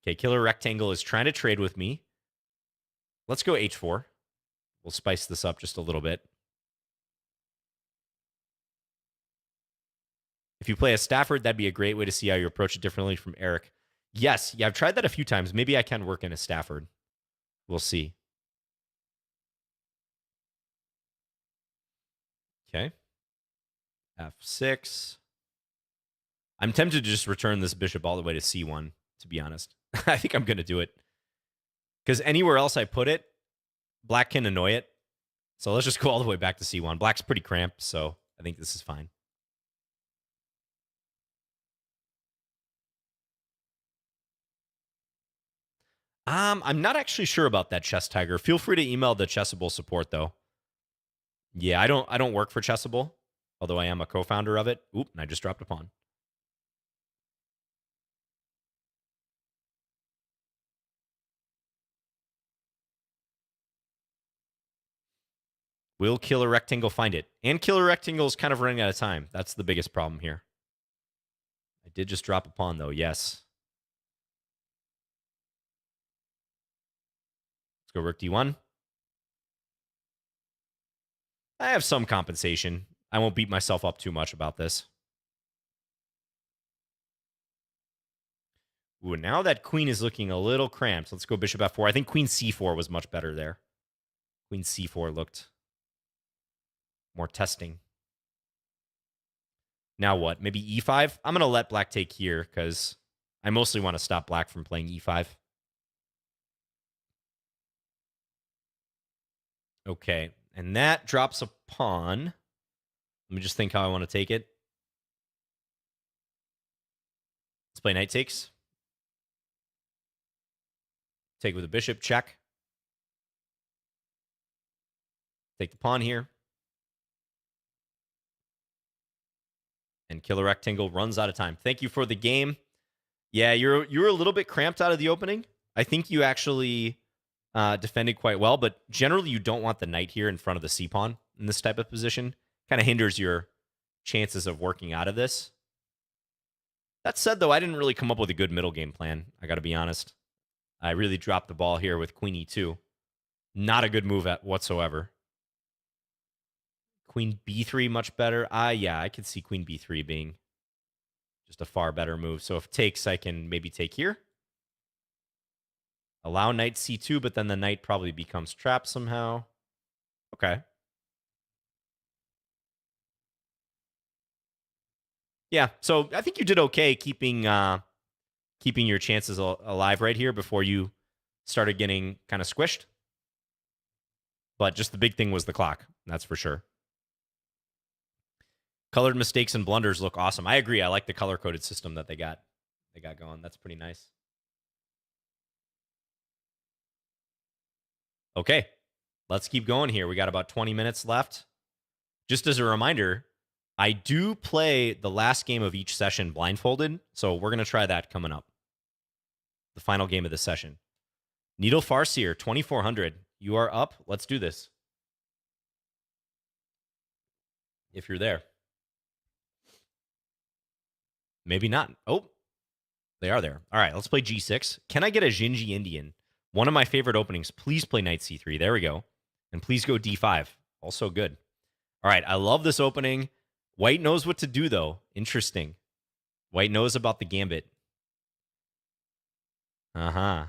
Okay, Killer Rectangle is trying to trade with me. Let's go H4. We'll spice this up just a little bit. If you play a Stafford, that'd be a great way to see how you approach it differently from Eric. Yes, yeah, I've tried that a few times. Maybe I can work in a Stafford. We'll see. Okay. F6. I'm tempted to just return this bishop all the way to C1, to be honest. I think I'm going to do it. Because anywhere else I put it, black can annoy it. So let's just go all the way back to C1. Black's pretty cramped, so I think this is fine. I'm not actually sure about that, Chess Tiger. Feel free to email the Chessable support, though. Yeah, I don't work for Chessable, although I am a co-founder of it. Oop, and I just dropped a pawn. Will Killer Rectangle find it? And Killer Rectangle is kind of running out of time. That's the biggest problem here. I did just drop a pawn, though. Yes. Let's go Rook D1. I have some compensation. I won't beat myself up too much about this. Ooh, now that queen is looking a little cramped. Let's go bishop f4. I think queen c4 was much better there. Queen c4 looked more testing. Now what? Maybe e5? I'm going to let black take here because I mostly want to stop black from playing e5. Okay, and that drops a pawn. Let me just think how I want to take it. Let's play knight takes. Take with a bishop, check. Take the pawn here. And Killer Rectangle runs out of time. Thank you for the game. Yeah, you're a little bit cramped out of the opening. I think you actually defended quite well, but generally you don't want the knight here in front of the c-pawn in this type of position. Kind of hinders your chances of working out of this. That said, though, I didn't really come up with a good middle game plan. I got to be honest. I really dropped the ball here with queen e2. Not a good move whatsoever. Queen b3, much better. Yeah, I could see queen b3 being just a far better move. So if takes, I can maybe take here. Allow knight c2, but then the knight probably becomes trapped somehow. Okay. Yeah, so I think you did okay keeping your chances alive right here before you started getting kind of squished. But just the big thing was the clock, that's for sure. Colored mistakes and blunders look awesome. I agree. I like the color-coded system that they got going. That's pretty nice. Okay, let's keep going here. We got about 20 minutes left. Just as a reminder, I do play the last game of each session blindfolded, so we're going to try that coming up. the final game of the session. Needle Farseer, 2,400. You are up. Let's do this. If you're there. Maybe not. Oh, they are there. All right, let's play G6. Can I get a Jinji Indian? One of my favorite openings. Please play Knight C3. There we go. And please go D5. Also good. All right, I love this opening. White knows what to do, though. Interesting. White knows about the gambit. Uh-huh.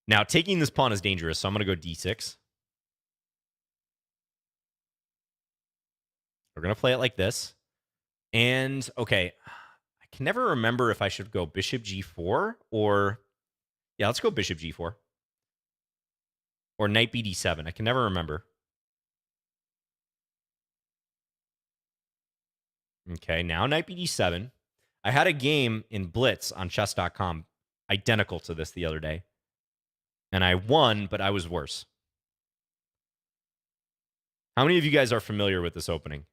Now, taking this pawn is dangerous, so I'm going to go D6. We're going to play it like this. And, okay, I can never remember if I should go bishop G4 or... Yeah, let's go bishop G4. Or knight BD7. I can never remember. Okay, now knight BD7. I had a game in Blitz on chess.com identical to this the other day. And I won, but I was worse. How many of you guys are familiar with this opening?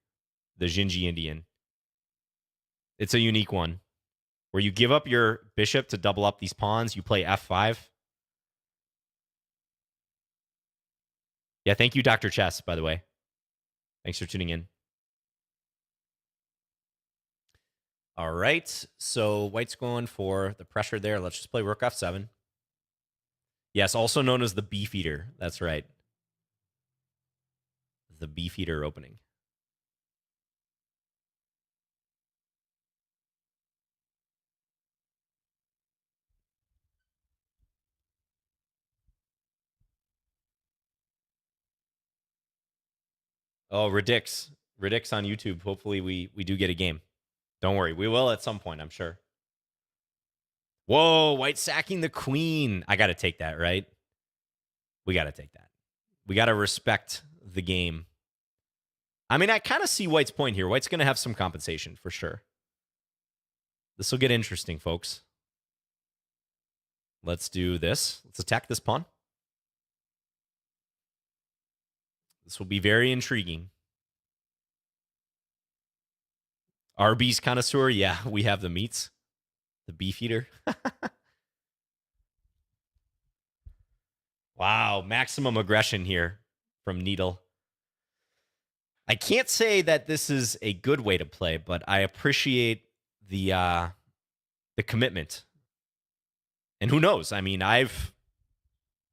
The Jinji Indian. It's a unique one. Where you give up your bishop to double up these pawns. You play F5. Yeah, thank you, Dr. Chess, by the way. Thanks for tuning in. All right, so White's going for the pressure there. Let's just play Rook F7. Yes, also known as the Beefeater. That's right. The Beefeater opening. Oh, Redix. Redix on YouTube. Hopefully we do get a game. Don't worry. We will at some point, I'm sure. Whoa, White sacking the queen. I got to take that, right? We got to take that. We got to respect the game. I mean, I kind of see White's point here. White's going to have some compensation for sure. This will get interesting, folks. Let's do this. Let's attack this pawn. This will be very intriguing. Arby's connoisseur. Yeah, we have the meats. The Beefeater. Wow, maximum aggression here from Needle. I can't say that this is a good way to play, but I appreciate the commitment. And who knows? I mean, I've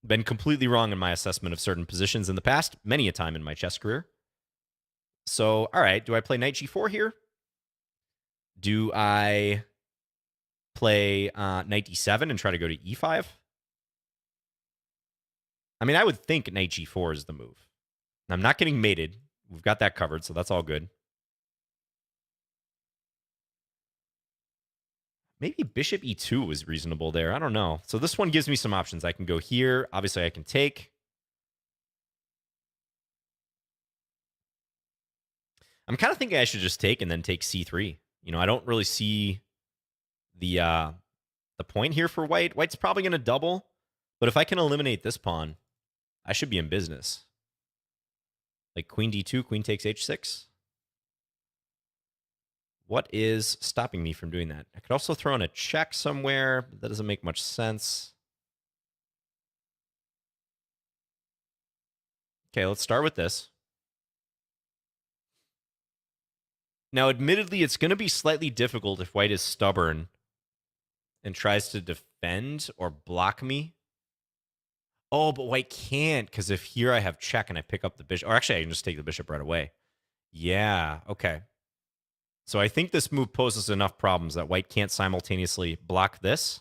been completely wrong in my assessment of certain positions in the past, many a time in my chess career. So, all right, do I play knight G4 here? Do I play knight D7 and try to go to E5? I mean, I would think knight G4 is the move. I'm not getting mated. We've got that covered, so that's all good. Maybe bishop E2 was reasonable there. I don't know. So this one gives me some options. I can go here. Obviously, I can take. I'm kind of thinking I should just take and then take C3. You know, I don't really see the point here for White. White's probably going to double. But if I can eliminate this pawn, I should be in business. Like queen D2, queen takes H6. What is stopping me from doing that? I could also throw in a check somewhere, but that doesn't make much sense. Okay, let's start with this. Now, admittedly, it's going to be slightly difficult if White is stubborn and tries to defend or block me. Oh, but White can't, because if here I have check and I pick up the bishop, or actually I can just take the bishop right away. Yeah, okay. So I think this move poses enough problems that White can't simultaneously block this.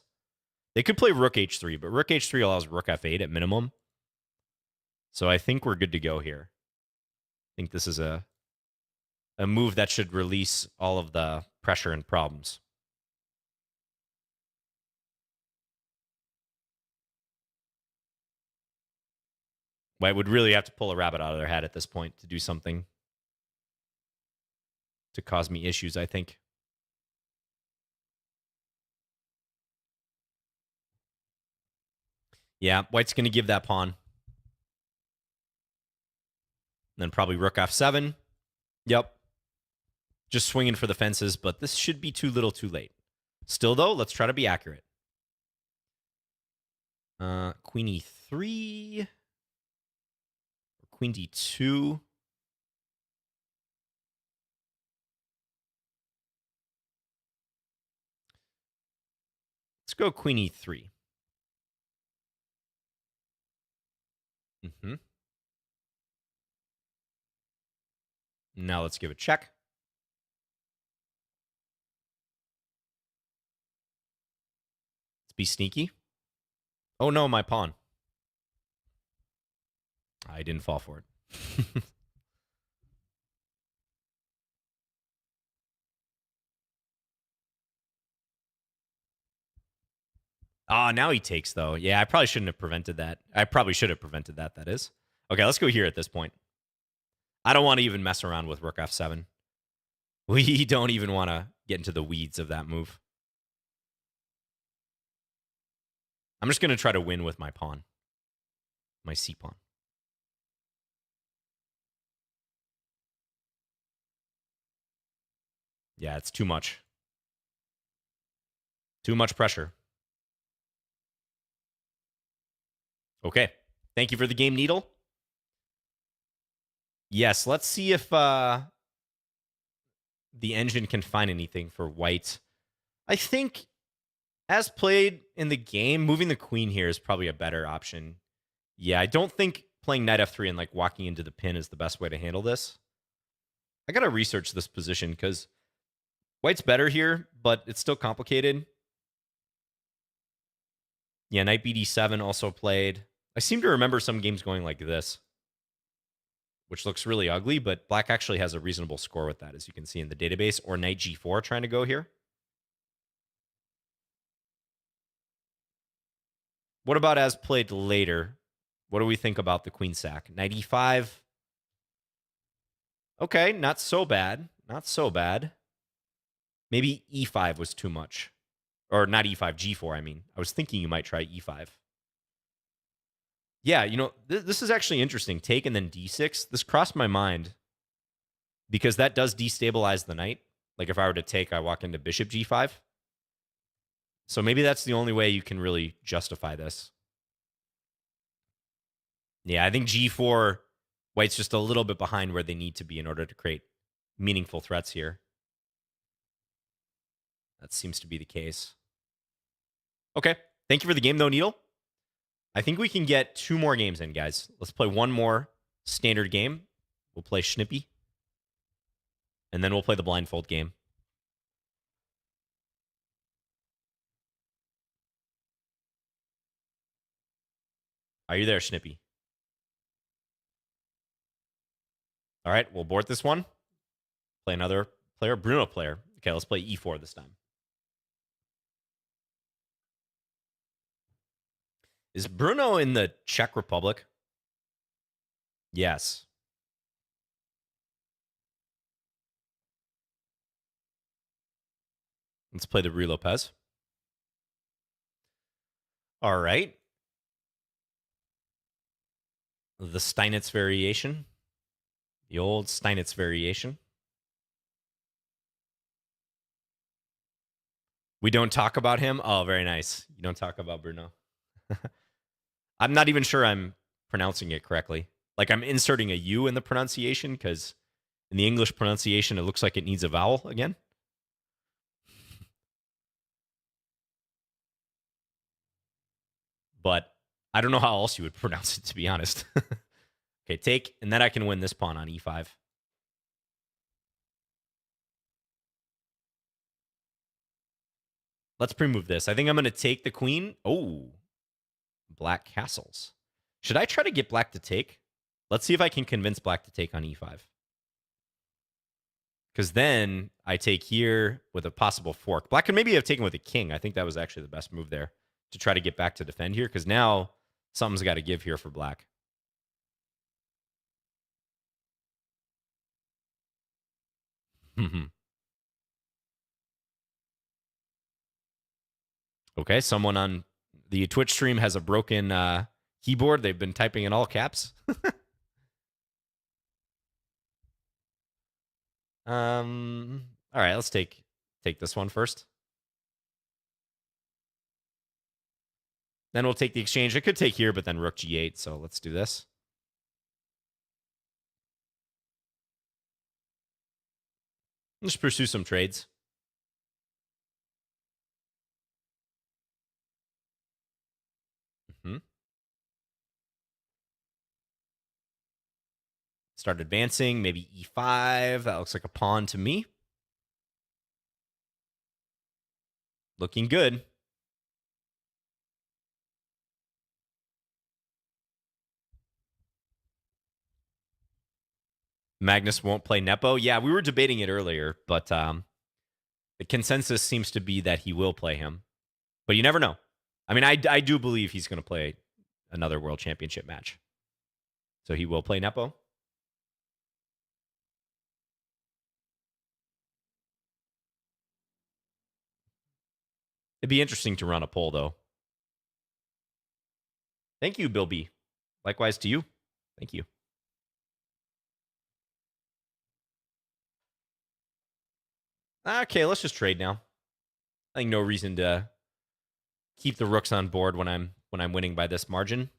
They could play Rook H3, but Rook H3 allows Rook F8 at minimum. So I think we're good to go here. I think this is a move that should release all of the pressure and problems. White would really have to pull a rabbit out of their hat at this point to do something to cause me issues, I think. Yeah, White's going to give that pawn. And then probably Rook F7. Yep. Just swinging for the fences, but this should be too little too late. Still, though, let's try to be accurate. Queen e3. Queen d2. Let's go queen e3. Mm-hmm. Now let's give it a check. Let's be sneaky. Oh no, my pawn. I didn't fall for it. Now he takes, though. Yeah, I probably shouldn't have prevented that. I probably should have prevented that, that is. Okay, let's go here at this point. I don't want to even mess around with rook f7. We don't even want to get into the weeds of that move. I'm just going to try to win with my pawn. My c pawn. Yeah, it's too much. Too much pressure. Okay. Thank you for the game, Needle. Yes, let's see if the engine can find anything for white. I think, as played in the game, moving the queen here is probably a better option. Yeah, I don't think playing knight f3 and like walking into the pin is the best way to handle this. I gotta research this position because white's better here, but it's still complicated. Yeah, knight bd7 also played. I seem to remember some games going like this, which looks really ugly, but black actually has a reasonable score with that, as you can see in the database, or knight g4 trying to go here. What about as played later? What do we think about the queen sack? Knight e5. Okay, not so bad. Not so bad. Maybe e5 was too much. Or not e5, g4, I mean. I was thinking you might try e5. Yeah, you know, this is actually interesting. Take and then d6. This crossed my mind because that does destabilize the knight. Like if I were to take, I walk into bishop g5. So maybe that's the only way you can really justify this. Yeah, I think g4, white's just a little bit behind where they need to be in order to create meaningful threats here. That seems to be the case. Okay. Thank you for the game, though, Needle. I think we can get 2 more games in, guys. Let's play one more standard game. We'll play Schnippy. And then we'll play the blindfold game. Are you there, Schnippy? All right, we'll board this one. Play another player, Bruno player. Okay, let's play e4 this time. Is Bruno in the Czech Republic? Yes. Let's play the Ruy Lopez. All right. The Steinitz variation. The old Steinitz variation. We don't talk about him? Oh, very nice. You don't talk about Bruno. I'm not even sure I'm pronouncing it correctly. Like I'm inserting a U in the pronunciation because in the English pronunciation, it looks like it needs a vowel again. But I don't know how else you would pronounce it, to be honest. Okay, take, and then I can win this pawn on e5. Let's pre-move this. I think I'm going to take the queen. Oh, black castles. Should I try to get black to take? Let's see if I can convince black to take on e5. Because then I take here with a possible fork. Black could maybe have taken with a king. I think that was actually the best move there to try to get back to defend here. Because now something's got to give here for black. Okay, someone on the Twitch stream has a broken keyboard. They've been typing in all caps. All right, let's take this one first. Then we'll take the exchange. I could take here, but then rook g8, so let's do this. Let's pursue some trades. Start advancing, maybe e5. That looks like a pawn to me. Looking good. Magnus won't play Nepo. Yeah, we were debating it earlier, but the consensus seems to be that he will play him. But you never know. I mean, I do believe he's going to play another World Championship match. So he will play Nepo. It'd be interesting to run a poll, though. Thank you, Bill B. Likewise to you. Thank you. Okay, let's just trade now. I think no reason to keep the rooks on board when I'm winning by this margin.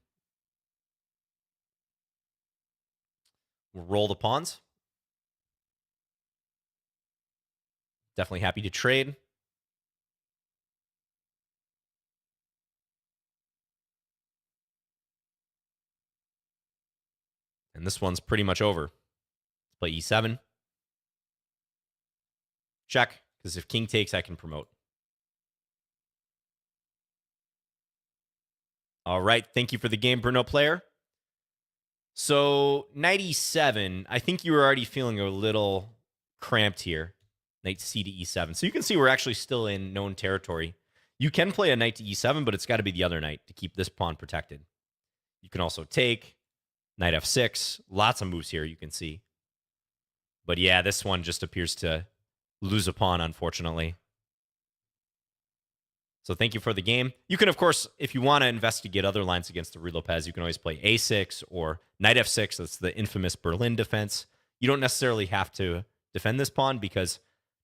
We'll roll the pawns. Definitely happy to trade. And this one's pretty much over. Let's play e7. Check, because if king takes, I can promote. All right, thank you for the game, Bruno player. So, knight e7, I think you were already feeling a little cramped here. Knight c to e7. So you can see we're actually still in known territory. You can play a knight to e7, but it's got to be the other knight to keep this pawn protected. You can also take knight f6. Lots of moves here, you can see. But yeah, this one just appears to lose a pawn, unfortunately. So thank you for the game. You can, of course, if you want to investigate other lines against the Ruy Lopez, you can always play a6 or knight f6. That's the infamous Berlin defense. You don't necessarily have to defend this pawn because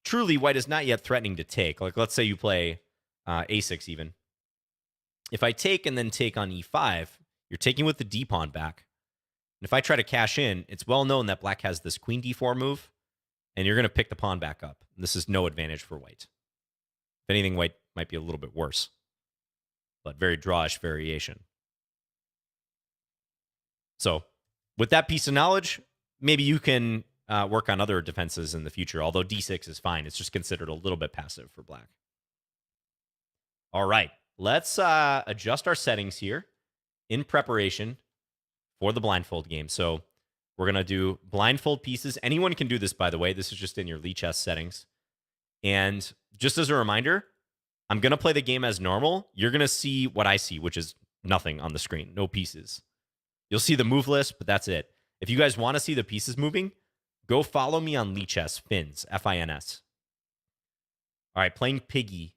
truly white is not yet threatening to take. Like, let's say you play a6 even. If I take and then take on e5, you're taking with the d pawn back. And if I try to cash in, it's well known that black has this queen d4 move, and you're going to pick the pawn back up. And this is no advantage for white. If anything, white might be a little bit worse, but very drawish variation. So with that piece of knowledge, maybe you can work on other defenses in the future, although d6 is fine. It's just considered a little bit passive for black. All right, let's adjust our settings here in preparation for the blindfold game. So we're going to do blindfold pieces. Anyone can do this, by the way. This is just in your Lichess settings. And just as a reminder, I'm going to play the game as normal. You're going to see what I see, which is nothing on the screen, no pieces. You'll see the move list, but that's it. If you guys want to see the pieces moving, go follow me on Lichess, Fins, F-I-N-S. All right, playing Piggy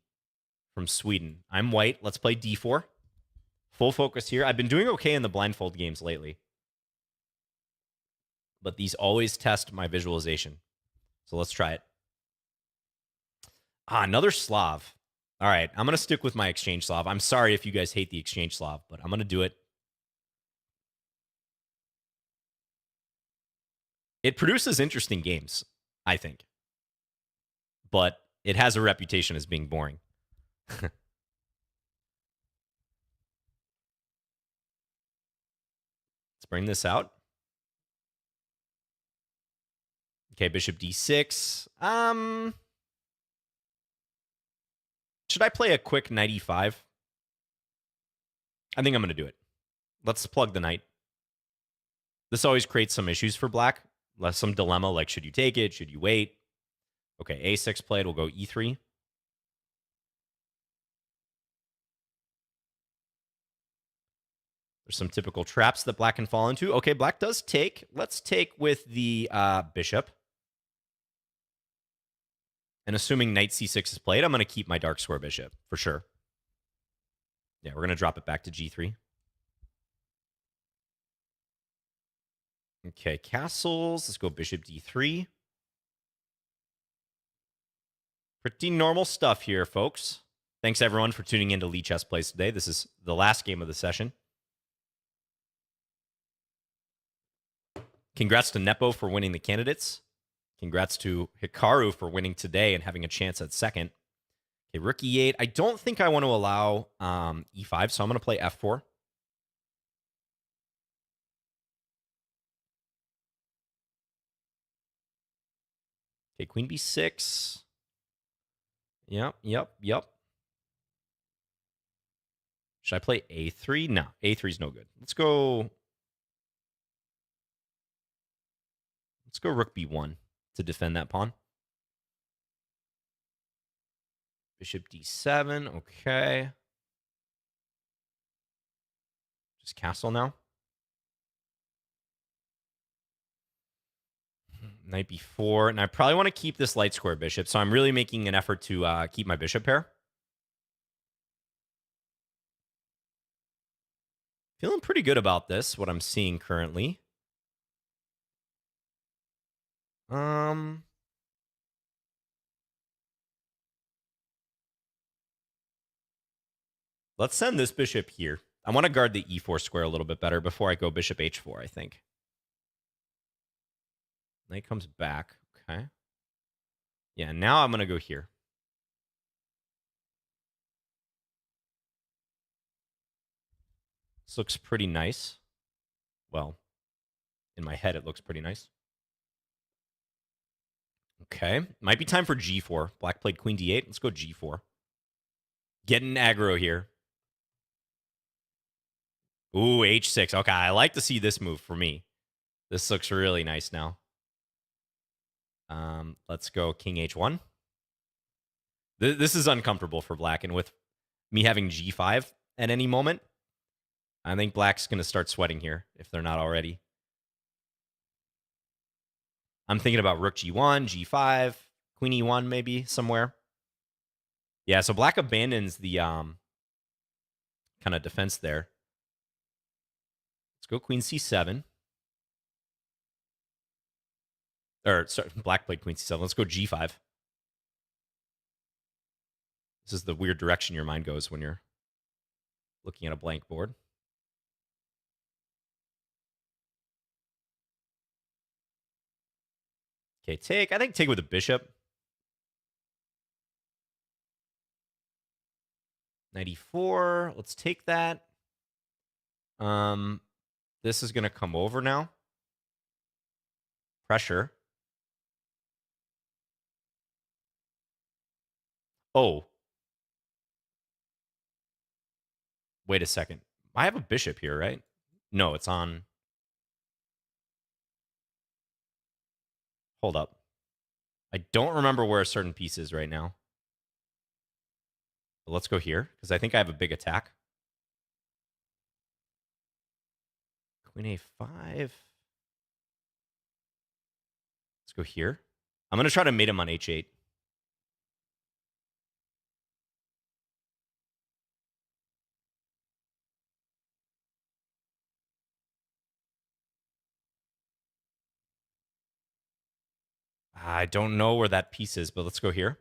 from Sweden. I'm white. Let's play d4. Full focus here. I've been doing okay in the blindfold games lately, but these always test my visualization. So let's try it. Another Slav. All right, I'm going to stick with my exchange Slav. I'm sorry if you guys hate the exchange Slav, but I'm going to do it. It produces interesting games, I think. But it has a reputation as being boring. Let's bring this out. Okay, bishop d6. Should I play a quick knight e5? I think I'm going to do it. Let's plug the knight. This always creates some issues for black. Some dilemma, like should you take it? Should you wait? Okay, a6 played. We'll go e3. There's some typical traps that black can fall into. Okay, black does take. Let's take with the bishop. And assuming knight c6 is played, I'm going to keep my dark square bishop for sure. Yeah, we're going to drop it back to g3. Okay, castles. Let's go bishop d3. Pretty normal stuff here, folks. Thanks, everyone, for tuning into Lichess Plays today. This is the last game of the session. Congrats to Nepo for winning the candidates. Congrats to Hikaru for winning today and having a chance at second. Okay, rook e8. I don't think I want to allow e5, so I'm going to play f4. Okay, queen b6. Yep. Should I play a3? No, a3 is no good. Let's go rook b1 to defend that pawn. Bishop d7. Okay. Just castle now. Knight b4. And I probably want to keep this light square bishop, so I'm really making an effort to keep my bishop pair. Feeling pretty good about this, what I'm seeing currently. Let's send this bishop here. I want to guard the e4 square a little bit better before I go bishop h4, I think. Knight comes back. Okay. Yeah, now I'm going to go here. This looks pretty nice. Well, in my head, it looks pretty nice. Okay. Might be time for g4. Black played queen d8. Let's go g4. Getting aggro here. Ooh, h6. Okay, I like to see this move for me. This looks really nice now. Let's go king h1. This is uncomfortable for black, and with me having g5 at any moment, I think black's going to start sweating here, if they're not already. I'm thinking about rook g1, g5, queen e1 maybe somewhere. Yeah, so black abandons the kind of defense there. Let's go queen c7. Or, sorry, black played queen c7. Let's go g5. This is the weird direction your mind goes when you're looking at a blank board. Okay, take. I think take with a bishop. Knight e4. Let's take that. This is going to come over now. Pressure. Oh. Wait a second. I have a bishop here, right? No, it's on. Hold up. I don't remember where a certain piece is right now. But let's go here, because I think I have a big attack. Queen a5. Let's go here. I'm going to try to mate him on h8. I don't know where that piece is, but let's go here.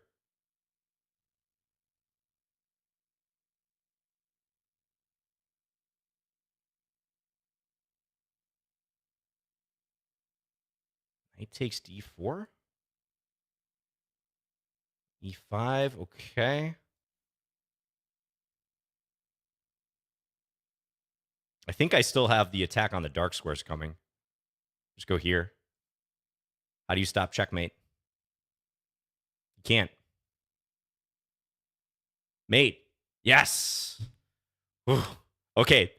Knight takes d4. e5, okay. I think I still have the attack on the dark squares coming. Just go here. How do you stop checkmate? You can't. Mate. Yes. Whew. Okay.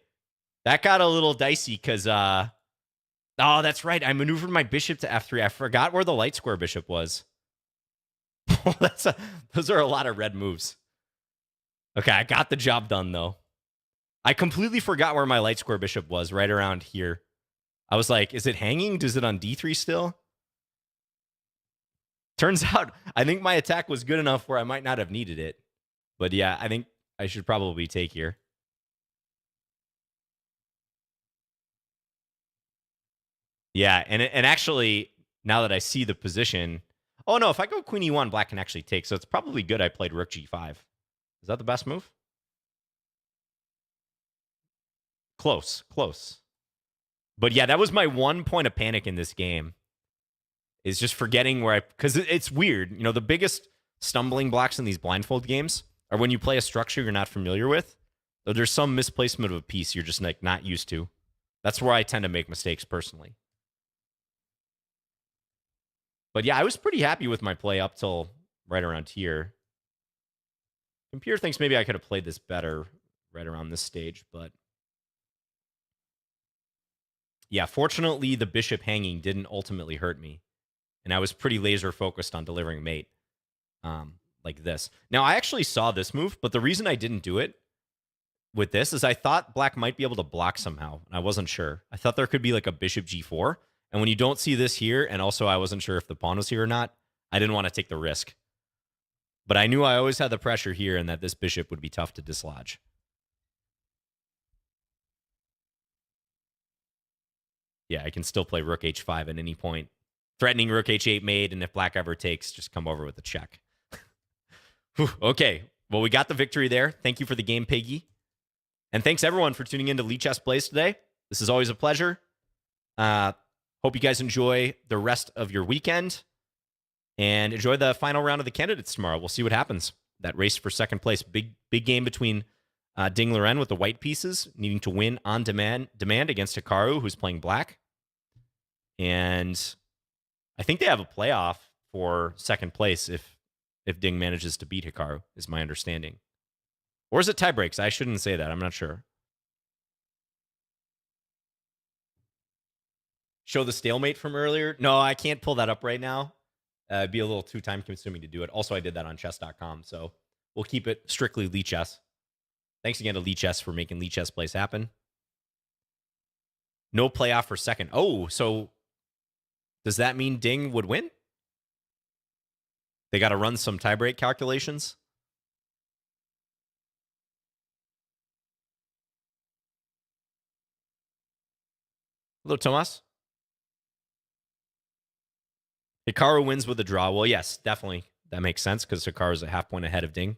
That got a little dicey because, oh, that's right. I maneuvered my bishop to f3. I forgot where the light square bishop was. Those are a lot of red moves. Okay, I got the job done, though. I completely forgot where my light square bishop was, right around here. I was like, is it hanging? Does it on d3 still? Turns out, I think my attack was good enough where I might not have needed it. But yeah, I think I should probably take here. Yeah, and actually, now that I see the position... Oh, no, if I go queen e1, black can actually take. So it's probably good I played rook g5. Is that the best move? Close, close. But yeah, that was my one point of panic in this game. Is just forgetting where because it's weird. You know, the biggest stumbling blocks in these blindfold games are when you play a structure you're not familiar with. So there's some misplacement of a piece you're just like not used to. That's where I tend to make mistakes personally. But yeah, I was pretty happy with my play up till right around here. Computer thinks maybe I could have played this better right around this stage, but yeah, fortunately the bishop hanging didn't ultimately hurt me. And I was pretty laser focused on delivering mate like this. Now, I actually saw this move, but the reason I didn't do it with this is I thought black might be able to block somehow. I wasn't sure. I thought there could be like a bishop g4. And when you don't see this here, and also I wasn't sure if the pawn was here or not, I didn't want to take the risk. But I knew I always had the pressure here and that this bishop would be tough to dislodge. Yeah, I can still play rook h5 at any point. Threatening rook h8 mate, and if black ever takes, just come over with a check. Okay, well, we got the victory there. Thank you for the game, Piggy. And thanks, everyone, for tuning in to Lichess Plays today. This is always a pleasure. Hope you guys enjoy the rest of your weekend and enjoy the final round of the candidates tomorrow. We'll see what happens. That race for second place. Big game between Ding Liren with the white pieces, needing to win on demand against Hikaru, who's playing black. And I think they have a playoff for second place if Ding manages to beat Hikaru, is my understanding. Or is it tie breaks? I shouldn't say that. I'm not sure. Show the stalemate from earlier? No, I can't pull that up right now. It'd be a little too time consuming to do it. Also, I did that on chess.com, so we'll keep it strictly Lichess. Thanks again to Lichess for making Lichess Plays happen. No playoff for second. Oh, so does that mean Ding would win? They got to run some tiebreak calculations. Hello, Tomas. Hikaru wins with a draw. Well, yes, definitely. That makes sense because Hikaru's a half point ahead of Ding.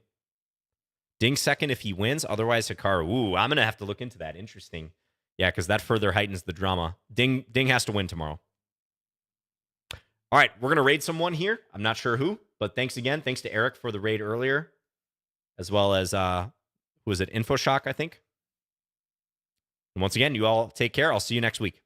Ding second if he wins. Otherwise, Hikaru. Ooh, I'm going to have to look into that. Interesting. Yeah, because that further heightens the drama. Ding has to win tomorrow. All right, we're going to raid someone here. I'm not sure who, but thanks again. Thanks to Eric for the raid earlier, as well as, who was it? InfoShock, I think. And once again, you all take care. I'll see you next week.